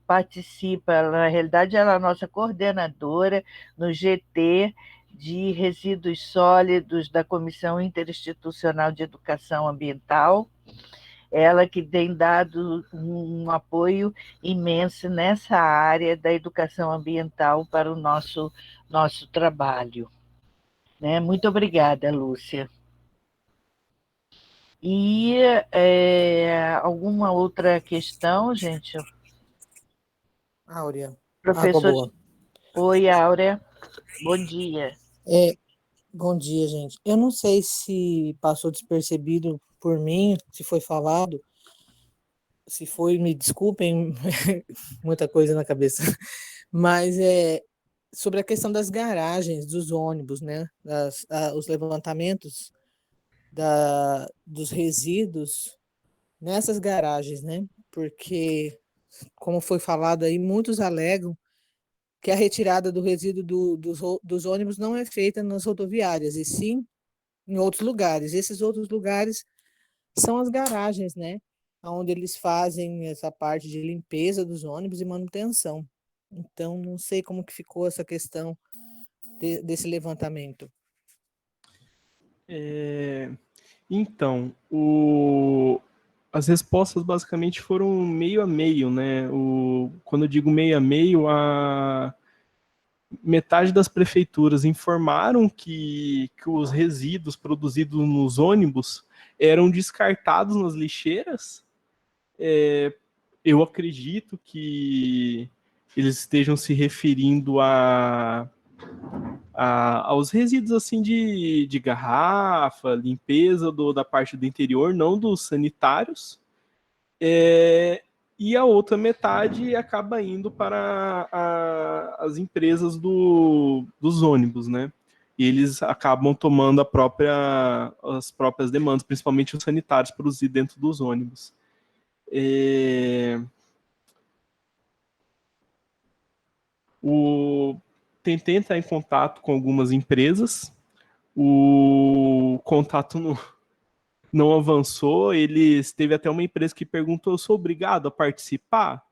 participa, na realidade, ela é a nossa coordenadora no GT de Resíduos Sólidos da Comissão Interinstitucional de Educação Ambiental, ela que tem dado um apoio imenso nessa área da educação ambiental para o nosso trabalho. Né? Muito obrigada, Lúcia. E alguma outra questão, gente? Áurea. Professor. Água boa. Oi, Áurea. Bom dia. Bom dia, gente. Eu não sei se passou despercebido por mim, se foi falado. Se foi, me desculpem, muita coisa na cabeça. Mas sobre a questão das garagens, dos ônibus, né? Os levantamentos dos resíduos nessas garagens, né? Porque, como foi falado aí, muitos alegam que a retirada do resíduo dos ônibus não é feita nas rodoviárias, e sim em outros lugares. Esses outros lugares são as garagens, né? Onde eles fazem essa parte de limpeza dos ônibus e manutenção. Então, não sei como que ficou essa questão desse levantamento. Então, as respostas basicamente foram meio a meio, né? Quando eu digo meio a meio, metade das prefeituras informaram que os resíduos produzidos nos ônibus eram descartados nas lixeiras. Eu acredito que eles estejam se referindo aos resíduos assim de garrafa, limpeza da parte do interior, não dos sanitários. E a outra metade acaba indo para as empresas dos ônibus, né? E eles acabam tomando as próprias demandas, principalmente os sanitários produzidos dentro dos ônibus. Tentei entrar em contato com algumas empresas, o contato não avançou. Teve até uma empresa que perguntou: eu sou obrigado a participar?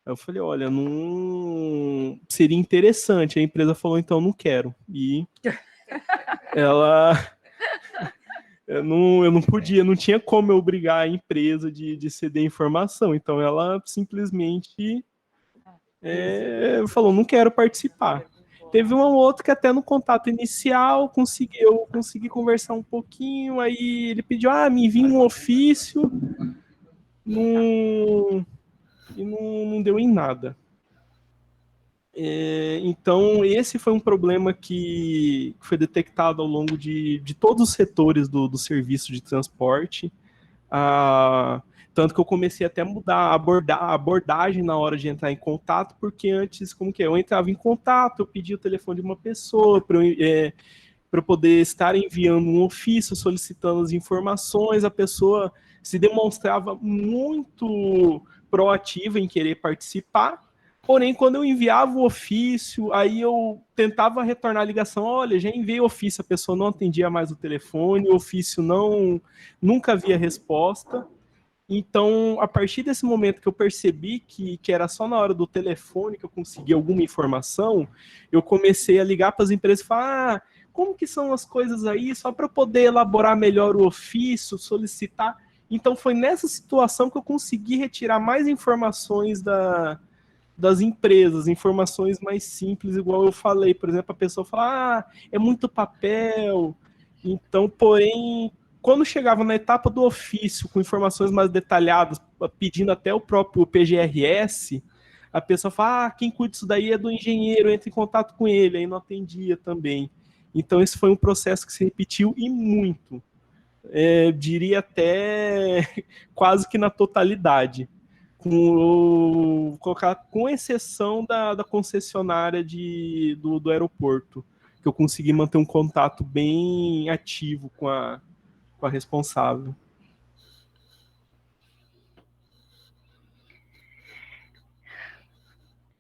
Eu falei: olha, não seria interessante. A empresa falou: então não quero. E eu não podia, não tinha como eu obrigar a empresa de ceder informação. Então ela simplesmente falou: não quero participar. Teve um outro que até no contato inicial eu consegui conversar um pouquinho, aí ele pediu: me envia um ofício, e não deu em nada. Então, esse foi um problema que foi detectado ao longo de todos os setores do serviço de transporte. Tanto que eu comecei até a mudar a abordagem na hora de entrar em contato, porque antes, como que é? Eu entrava em contato, eu pedia o telefone de uma pessoa para eu poder estar enviando um ofício solicitando as informações. A pessoa se demonstrava muito proativa em querer participar. Porém, quando eu enviava o ofício, aí eu tentava retornar a ligação: olha, já enviei o ofício, a pessoa não atendia mais o telefone, o ofício nunca havia resposta. Então, a partir desse momento que eu percebi que era só na hora do telefone que eu conseguia alguma informação, eu comecei a ligar para as empresas e falar: como que são as coisas aí, só para eu poder elaborar melhor o ofício, solicitar. Então, foi nessa situação que eu consegui retirar mais informações das empresas, informações mais simples, igual eu falei. Por exemplo, a pessoa fala: é muito papel. Então, porém, quando chegava na etapa do ofício, com informações mais detalhadas, pedindo até o próprio PGRS, a pessoa fala: quem cuida disso daí é do engenheiro, entra em contato com ele, aí não atendia também. Então, esse foi um processo que se repetiu e muito. Diria até quase que na totalidade. Com exceção da concessionária do aeroporto, que eu consegui manter um contato bem ativo com a responsável.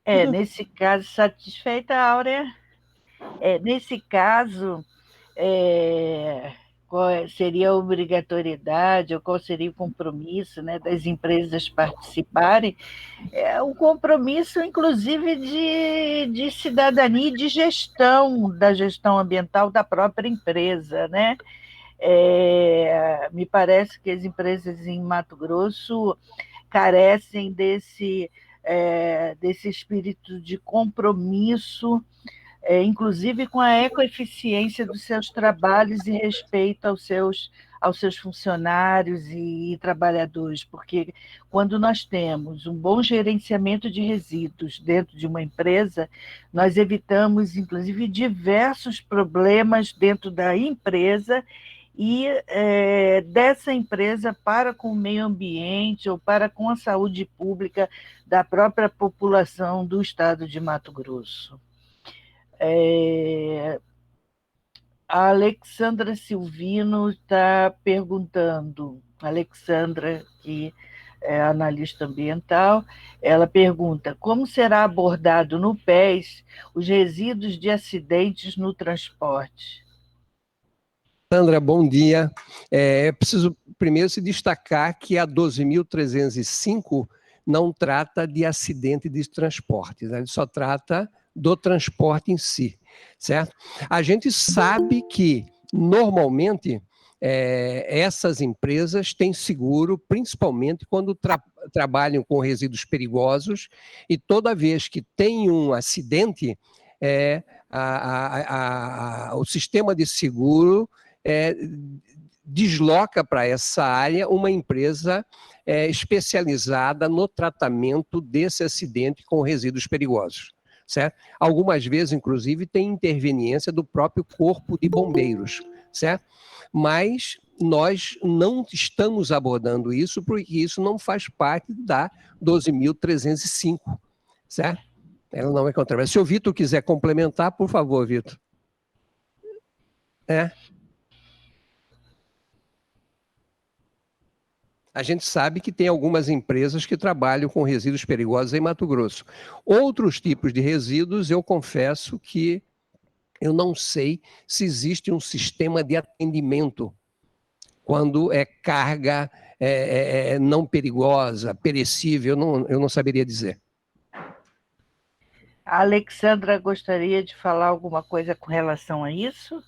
Nesse caso, satisfeita, Áurea? Nesse caso, qual seria a obrigatoriedade ou qual seria o compromisso, né, das empresas participarem? O compromisso, inclusive, de cidadania e de gestão, da gestão ambiental da própria empresa, né? Me parece que as empresas em Mato Grosso carecem desse espírito de compromisso, inclusive com a ecoeficiência dos seus trabalhos e respeito aos seus funcionários e trabalhadores, porque quando nós temos um bom gerenciamento de resíduos dentro de uma empresa, nós evitamos, inclusive, diversos problemas dentro da empresa e dessa empresa para com o meio ambiente ou para com a saúde pública da própria população do estado de Mato Grosso. A Alexandra Silvino está perguntando, Alexandra, que é analista ambiental, ela pergunta: como será abordado no PES os resíduos de acidentes no transporte? Sandra, bom dia. Preciso primeiro se destacar que a 12.305 não trata de acidente de transporte, né? Ele só trata do transporte em si, certo? A gente sabe que, normalmente, essas empresas têm seguro, principalmente quando trabalham com resíduos perigosos, e toda vez que tem um acidente, o sistema de seguro desloca para essa área uma empresa especializada no tratamento desse acidente com resíduos perigosos, certo? Algumas vezes, inclusive, tem interveniência do próprio Corpo de Bombeiros, certo? Mas nós não estamos abordando isso porque isso não faz parte da 12.305, certo? Ela não é controversa. Se o Vitor quiser complementar, por favor, Vitor. A gente sabe que tem algumas empresas que trabalham com resíduos perigosos em Mato Grosso. Outros tipos de resíduos, eu confesso que eu não sei se existe um sistema de atendimento quando é carga não perigosa, perecível, eu não saberia dizer. A Alexandra gostaria de falar alguma coisa com relação a isso?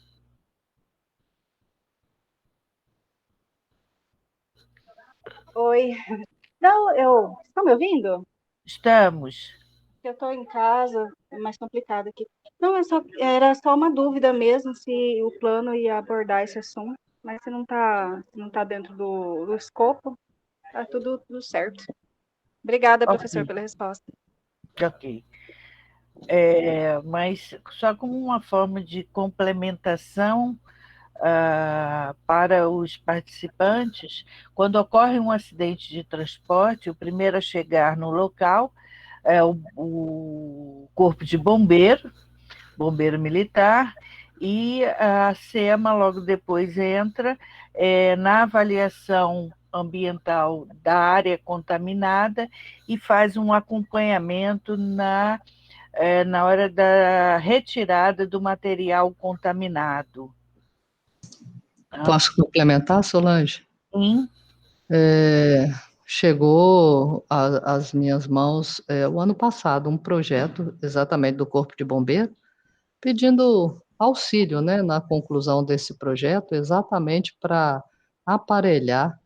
Oi. Não, estão me ouvindo? Estamos. Eu estou em casa, é mais complicado aqui. Não, era só uma dúvida mesmo se o plano ia abordar esse assunto, mas se não tá dentro do escopo, tá tudo certo. Obrigada, professor, pela resposta. Ok. Mas só como uma forma de complementação para os participantes, quando ocorre um acidente de transporte, o primeiro a chegar no local é o Corpo de Bombeiro Militar, e a SEMA logo depois entra na avaliação ambiental da área contaminada e faz um acompanhamento na hora da retirada do material contaminado. Posso complementar, Solange? Sim. Chegou às minhas mãos, o ano passado, um projeto exatamente do Corpo de Bombeiro, pedindo auxílio, né, na conclusão desse projeto, exatamente para aparelhar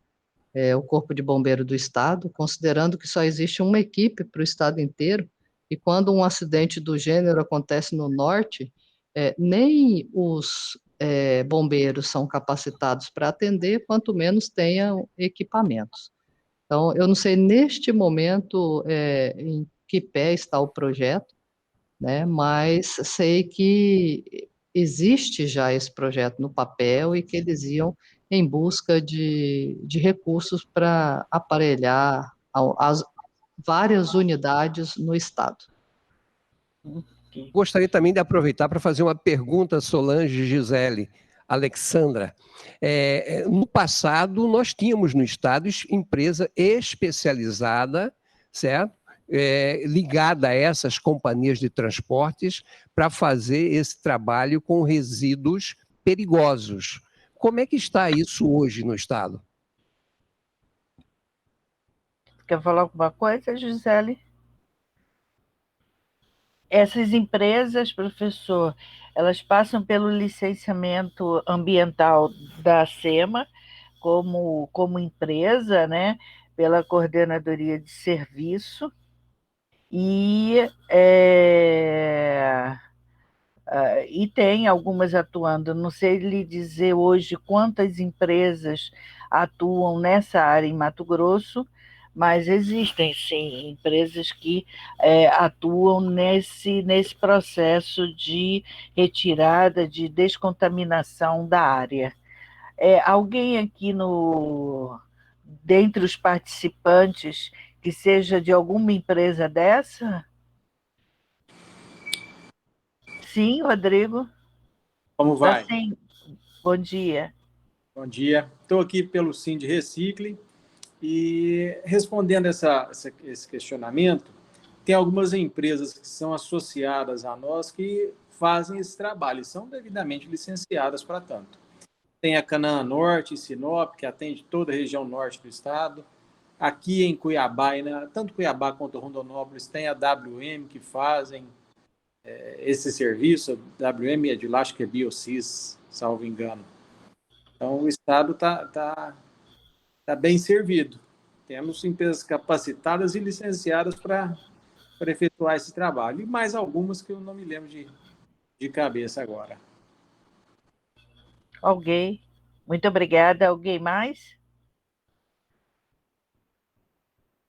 o Corpo de Bombeiro do Estado, considerando que só existe uma equipe para o Estado inteiro, e quando um acidente do gênero acontece no norte, nem os bombeiros são capacitados para atender, quanto menos tenham equipamentos. Então, eu não sei neste momento em que pé está o projeto, né, mas sei que existe já esse projeto no papel e que eles iam em busca de recursos para aparelhar as várias unidades no estado. Gostaria também de aproveitar para fazer uma pergunta a Solange, Gisele, Alexandra. No passado, nós tínhamos no estado empresa especializada, certo? ligada a essas companhias de transportes para fazer esse trabalho com resíduos perigosos. Como é que está isso hoje no Estado? Quer falar alguma coisa, Gisele? Essas empresas, professor, elas passam pelo licenciamento ambiental da SEMA como empresa, né, pela Coordenadoria de Serviço, e tem algumas atuando. Não sei lhe dizer hoje quantas empresas atuam nessa área em Mato Grosso, mas existem, sim, empresas que atuam nesse processo de retirada, de descontaminação da área. Alguém aqui dentre os participantes que seja de alguma empresa dessa? Sim, Rodrigo? Como vai? Sim. Bom dia. Bom dia. Estou aqui pelo Sind Recicle e respondendo esse questionamento, tem algumas empresas que são associadas a nós que fazem esse trabalho e são devidamente licenciadas para tanto. Tem a Canaã Norte, Sinop, que atende toda a região norte do estado. Aqui em Cuiabá, tanto Cuiabá quanto Rondonópolis, tem a WM que fazem esse serviço. A WM é de lá, acho que é Biocis, salvo engano. Então, o estado tá bem servido. Temos empresas capacitadas e licenciadas para efetuar esse trabalho. E mais algumas que eu não me lembro de cabeça agora. Ok. Muito obrigada. Alguém mais?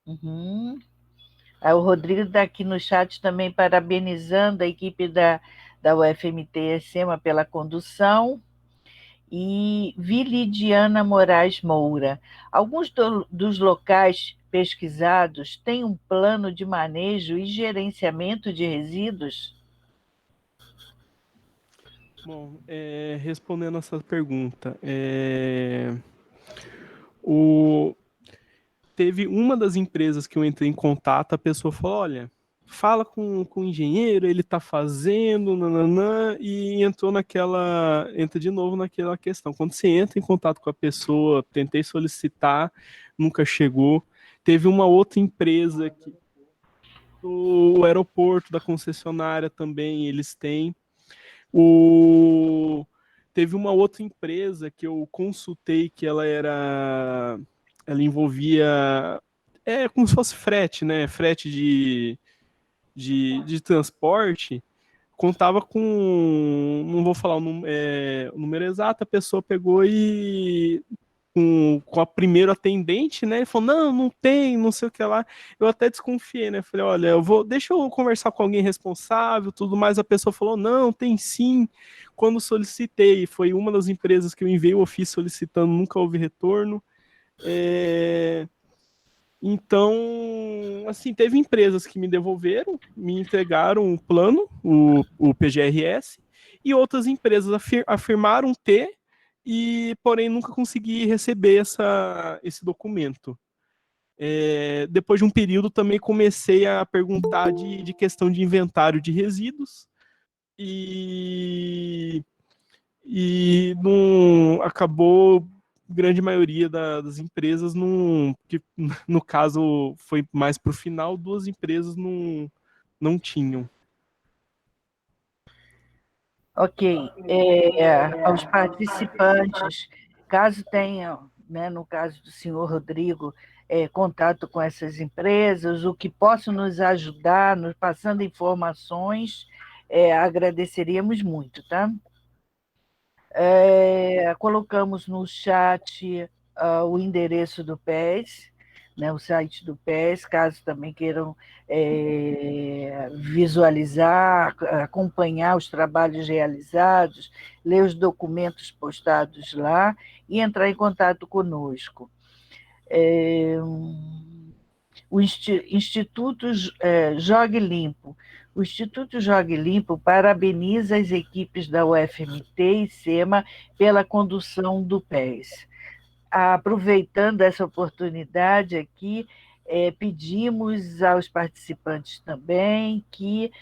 O Rodrigo está aqui no chat também parabenizando a equipe da UFMT SEMA pela condução. E Vilidiana Moraes Moura. Alguns dos locais pesquisados têm um plano de manejo e gerenciamento de resíduos? Bom, respondendo essa pergunta, teve uma das empresas que eu entrei em contato, a pessoa falou, olha, fala com o engenheiro, ele está fazendo, nananã, e entra de novo naquela questão. Quando você entra em contato com a pessoa, tentei solicitar, nunca chegou. Teve uma outra empresa que o aeroporto da concessionária também, eles têm. Teve uma outra empresa que eu consultei que ela envolvia como se fosse frete, né? Frete de transporte. Contava com, não vou falar o número exato, a pessoa pegou e com a primeira atendente, né? Ele falou, não tem, não sei o que lá. Eu até desconfiei, né? Falei, olha, deixa eu conversar com alguém responsável, tudo mais. A pessoa falou, não, tem sim. Quando solicitei, foi uma das empresas que eu enviei o ofício solicitando, nunca houve retorno. Então, assim, teve empresas que me devolveram, me entregaram o plano, o PGRS, e outras empresas afirmaram ter, porém nunca consegui receber esse documento. Depois de um período também comecei a perguntar de questão de inventário de resíduos e não acabou grande maioria das empresas que no caso foi mais para o final, duas empresas não tinham. Ok. Aos participantes, caso tenham, né, no caso do senhor Rodrigo, contato com essas empresas, o que possam nos ajudar, nos passando informações, agradeceríamos muito, tá? Colocamos no chat o endereço do PES, né, o site do PES, caso também queiram visualizar, acompanhar os trabalhos realizados, ler os documentos postados lá e entrar em contato conosco. O Instituto Jogue Limpo. O Instituto Jogue Limpo parabeniza as equipes da UFMT e SEMA pela condução do PES. Aproveitando essa oportunidade aqui, pedimos aos participantes também que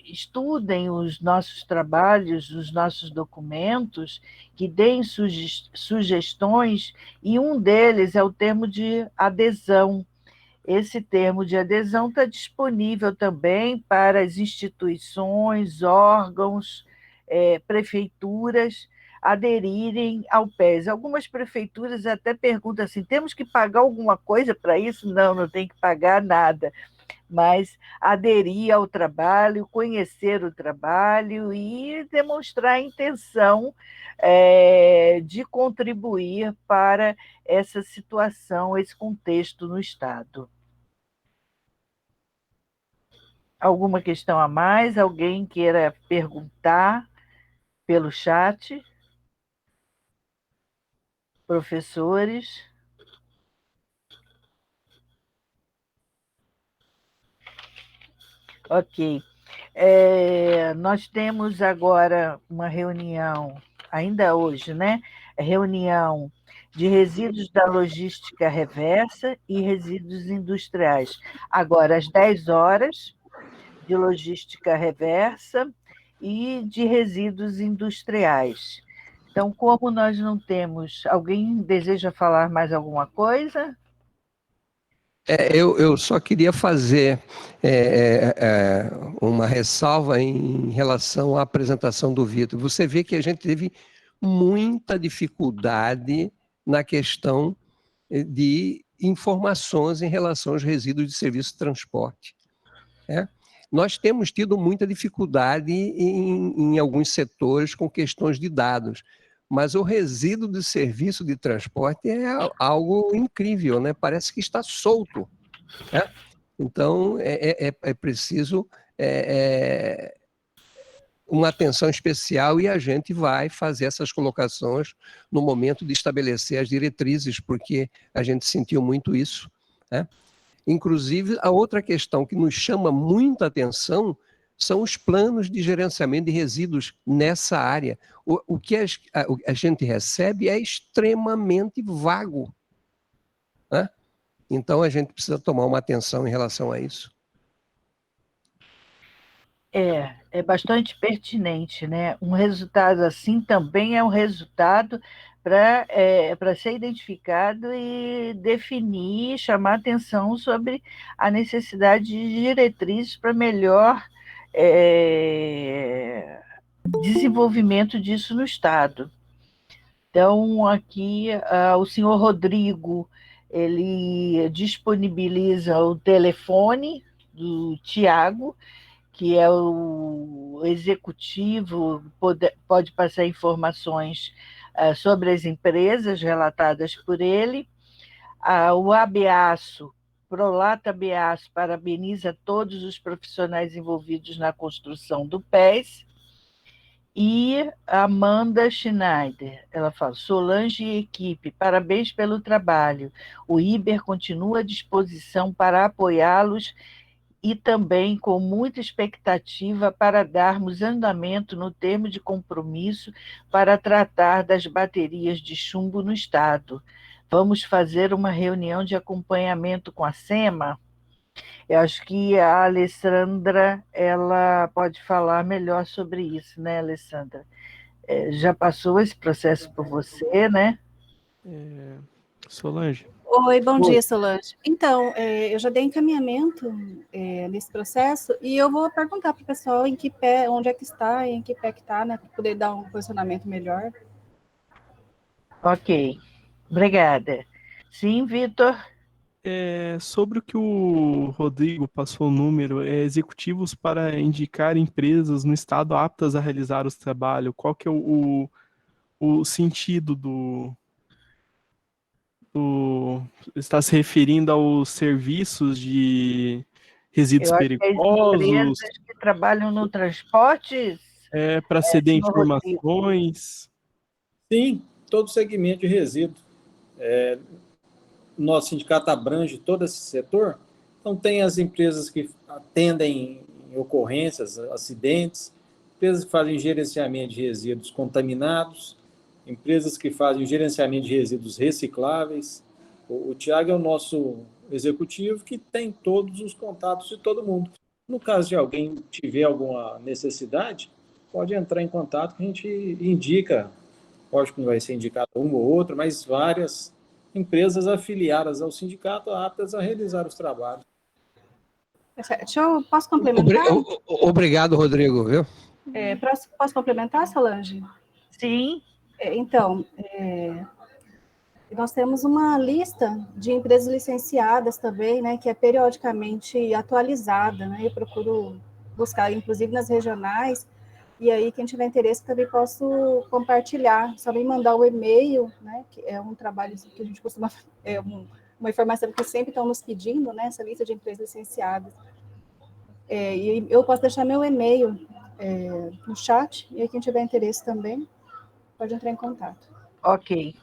estudem os nossos trabalhos, os nossos documentos, que deem sugestões, e um deles é o termo de adesão. Esse termo de adesão está disponível também para as instituições, órgãos, prefeituras aderirem ao PES. Algumas prefeituras até perguntam assim: temos que pagar alguma coisa para isso? Não, não tem que pagar nada, mas aderir ao trabalho, conhecer o trabalho e demonstrar a intenção de contribuir para essa situação, esse contexto no Estado. Alguma questão a mais? Alguém queira perguntar pelo chat? Professores? Ok. Nós temos agora uma reunião, ainda hoje, né? Reunião de resíduos da logística reversa e resíduos industriais. Agora, às 10 horas, de logística reversa e de resíduos industriais. Então, como nós não temos... Alguém deseja falar mais alguma coisa? Eu só queria fazer uma ressalva em relação à apresentação do Vitor. Você vê que a gente teve muita dificuldade na questão de informações em relação aos resíduos de serviço de transporte. Nós temos tido muita dificuldade em alguns setores com questões de dados, mas o resíduo de serviço de transporte é algo incrível, né? Parece que está solto, né? Então, é preciso uma atenção especial, e a gente vai fazer essas colocações no momento de estabelecer as diretrizes, porque a gente sentiu muito isso, né? Inclusive, a outra questão que nos chama muita atenção são os planos de gerenciamento de resíduos nessa área. O que a gente recebe é extremamente vago, né? Então, a gente precisa tomar uma atenção em relação a isso. É bastante pertinente, né? Um resultado assim também é um resultado para ser identificado e definir, chamar atenção sobre a necessidade de diretrizes para melhor desenvolvimento disso no Estado. Então, aqui, o senhor Rodrigo, ele disponibiliza o telefone do Tiago, que é o executivo, pode passar informações sobre as empresas relatadas por ele. O ABASO, Prolata ABASO, parabeniza todos os profissionais envolvidos na construção do PES. E a Amanda Schneider, ela fala: Solange e equipe, parabéns pelo trabalho. O IBER continua à disposição para apoiá-los e também com muita expectativa para darmos andamento no termo de compromisso para tratar das baterias de chumbo no Estado. Vamos fazer uma reunião de acompanhamento com a SEMA? Eu acho que a Alessandra, ela pode falar melhor sobre isso, né, Alessandra? Já passou esse processo por você, né? Solange. Oi, bom dia, Solange. Então, eu já dei encaminhamento nesse processo e eu vou perguntar para o pessoal em que pé, onde é que está, em que pé que está, né, para poder dar um posicionamento melhor. Ok, obrigada. Sim, Vitor? Sobre o que o Rodrigo passou o número, executivos para indicar empresas no Estado aptas a realizar os trabalhos, qual que é o sentido está se referindo aos serviços de resíduos Eu acho que as perigosos, empresas que trabalham no transporte, para ceder senhor Rodrigo. informações? Sim, todo segmento de resíduo. Nosso sindicato abrange todo esse setor, então tem as empresas que atendem em ocorrências, acidentes, empresas que fazem gerenciamento de resíduos contaminados, empresas que fazem o gerenciamento de resíduos recicláveis. O Tiago é o nosso executivo que tem todos os contatos de todo mundo. No caso de alguém tiver alguma necessidade, pode entrar em contato que a gente indica, lógico que não vai ser indicado uma ou outra, mas várias empresas afiliadas ao sindicato aptas a realizar os trabalhos. Posso complementar? Obrigado, Rodrigo, viu? Posso complementar, Solange? Sim. Então, nós temos uma lista de empresas licenciadas também, né, que é periodicamente atualizada, né? Eu procuro buscar, inclusive nas regionais, e aí quem tiver interesse também posso compartilhar, só me mandar o e-mail, né, que é um trabalho que a gente costuma, uma informação que sempre estão nos pedindo, né, essa lista de empresas licenciadas. E eu posso deixar meu e-mail no chat, e aí quem tiver interesse também pode entrar em contato. Ok.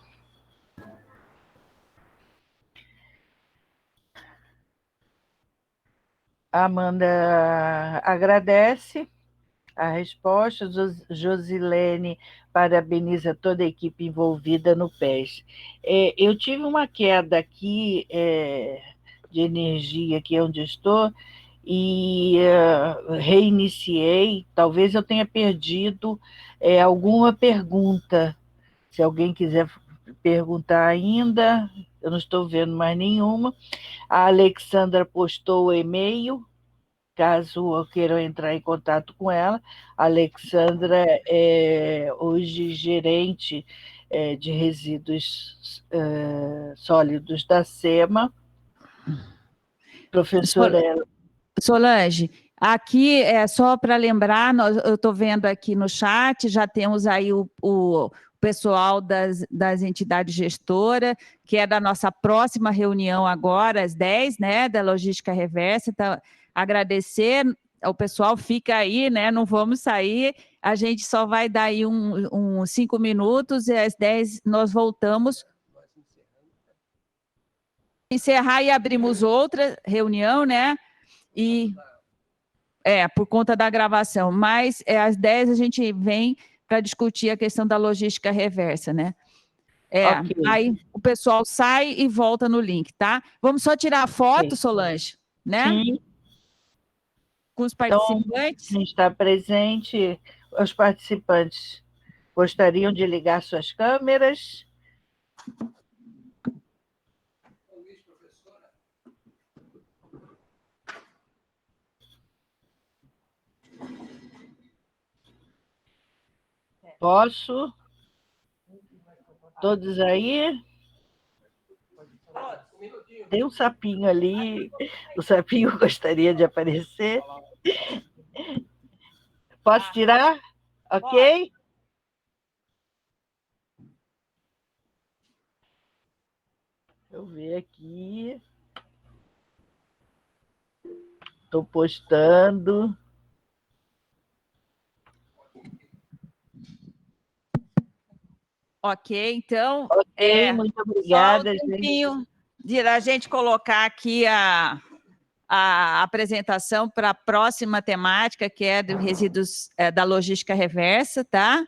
Amanda agradece a resposta. Josilene parabeniza toda a equipe envolvida no PES. Eu tive uma queda aqui de energia aqui onde estou e reiniciei. Talvez eu tenha perdido alguma pergunta. Se alguém quiser perguntar ainda, eu não estou vendo mais nenhuma. A Alexandra postou o e-mail, caso queiram entrar em contato com ela. A Alexandra é hoje gerente de resíduos sólidos da SEMA. Professora... Solange, aqui é só para lembrar, eu estou vendo aqui no chat, já temos aí o pessoal das entidades gestoras, que é da nossa próxima reunião agora, às 10, né, da Logística Reversa. Então, agradecer ao pessoal, fica aí, né, não vamos sair, a gente só vai dar aí uns 5 minutos, e às 10 nós voltamos. Encerrar e abrimos outra reunião, né, e por conta da gravação, mas às 10 a gente vem para discutir a questão da logística reversa, né? Okay. Aí o pessoal sai e volta no link, tá? Vamos só tirar a foto, Solange, né? Sim. Com os participantes. Então, quem está presente, os participantes gostariam de ligar suas câmeras. Posso? Todos aí? Tem um sapinho ali, o sapinho gostaria de aparecer. Posso tirar? Ok? Deixa eu ver aqui. Estou postando. Ok, então... Ok, muito obrigada. Só um tempinho de a gente colocar aqui a apresentação para a próxima temática, que é dos resíduos da logística reversa, tá?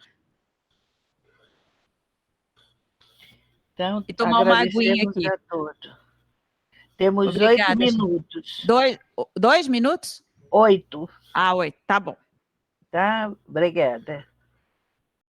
Então, e tomar uma aguinha aqui. A todos. Temos Obrigada, 8 minutos. 2 minutos? 8. 8, tá bom. Tá? Obrigada.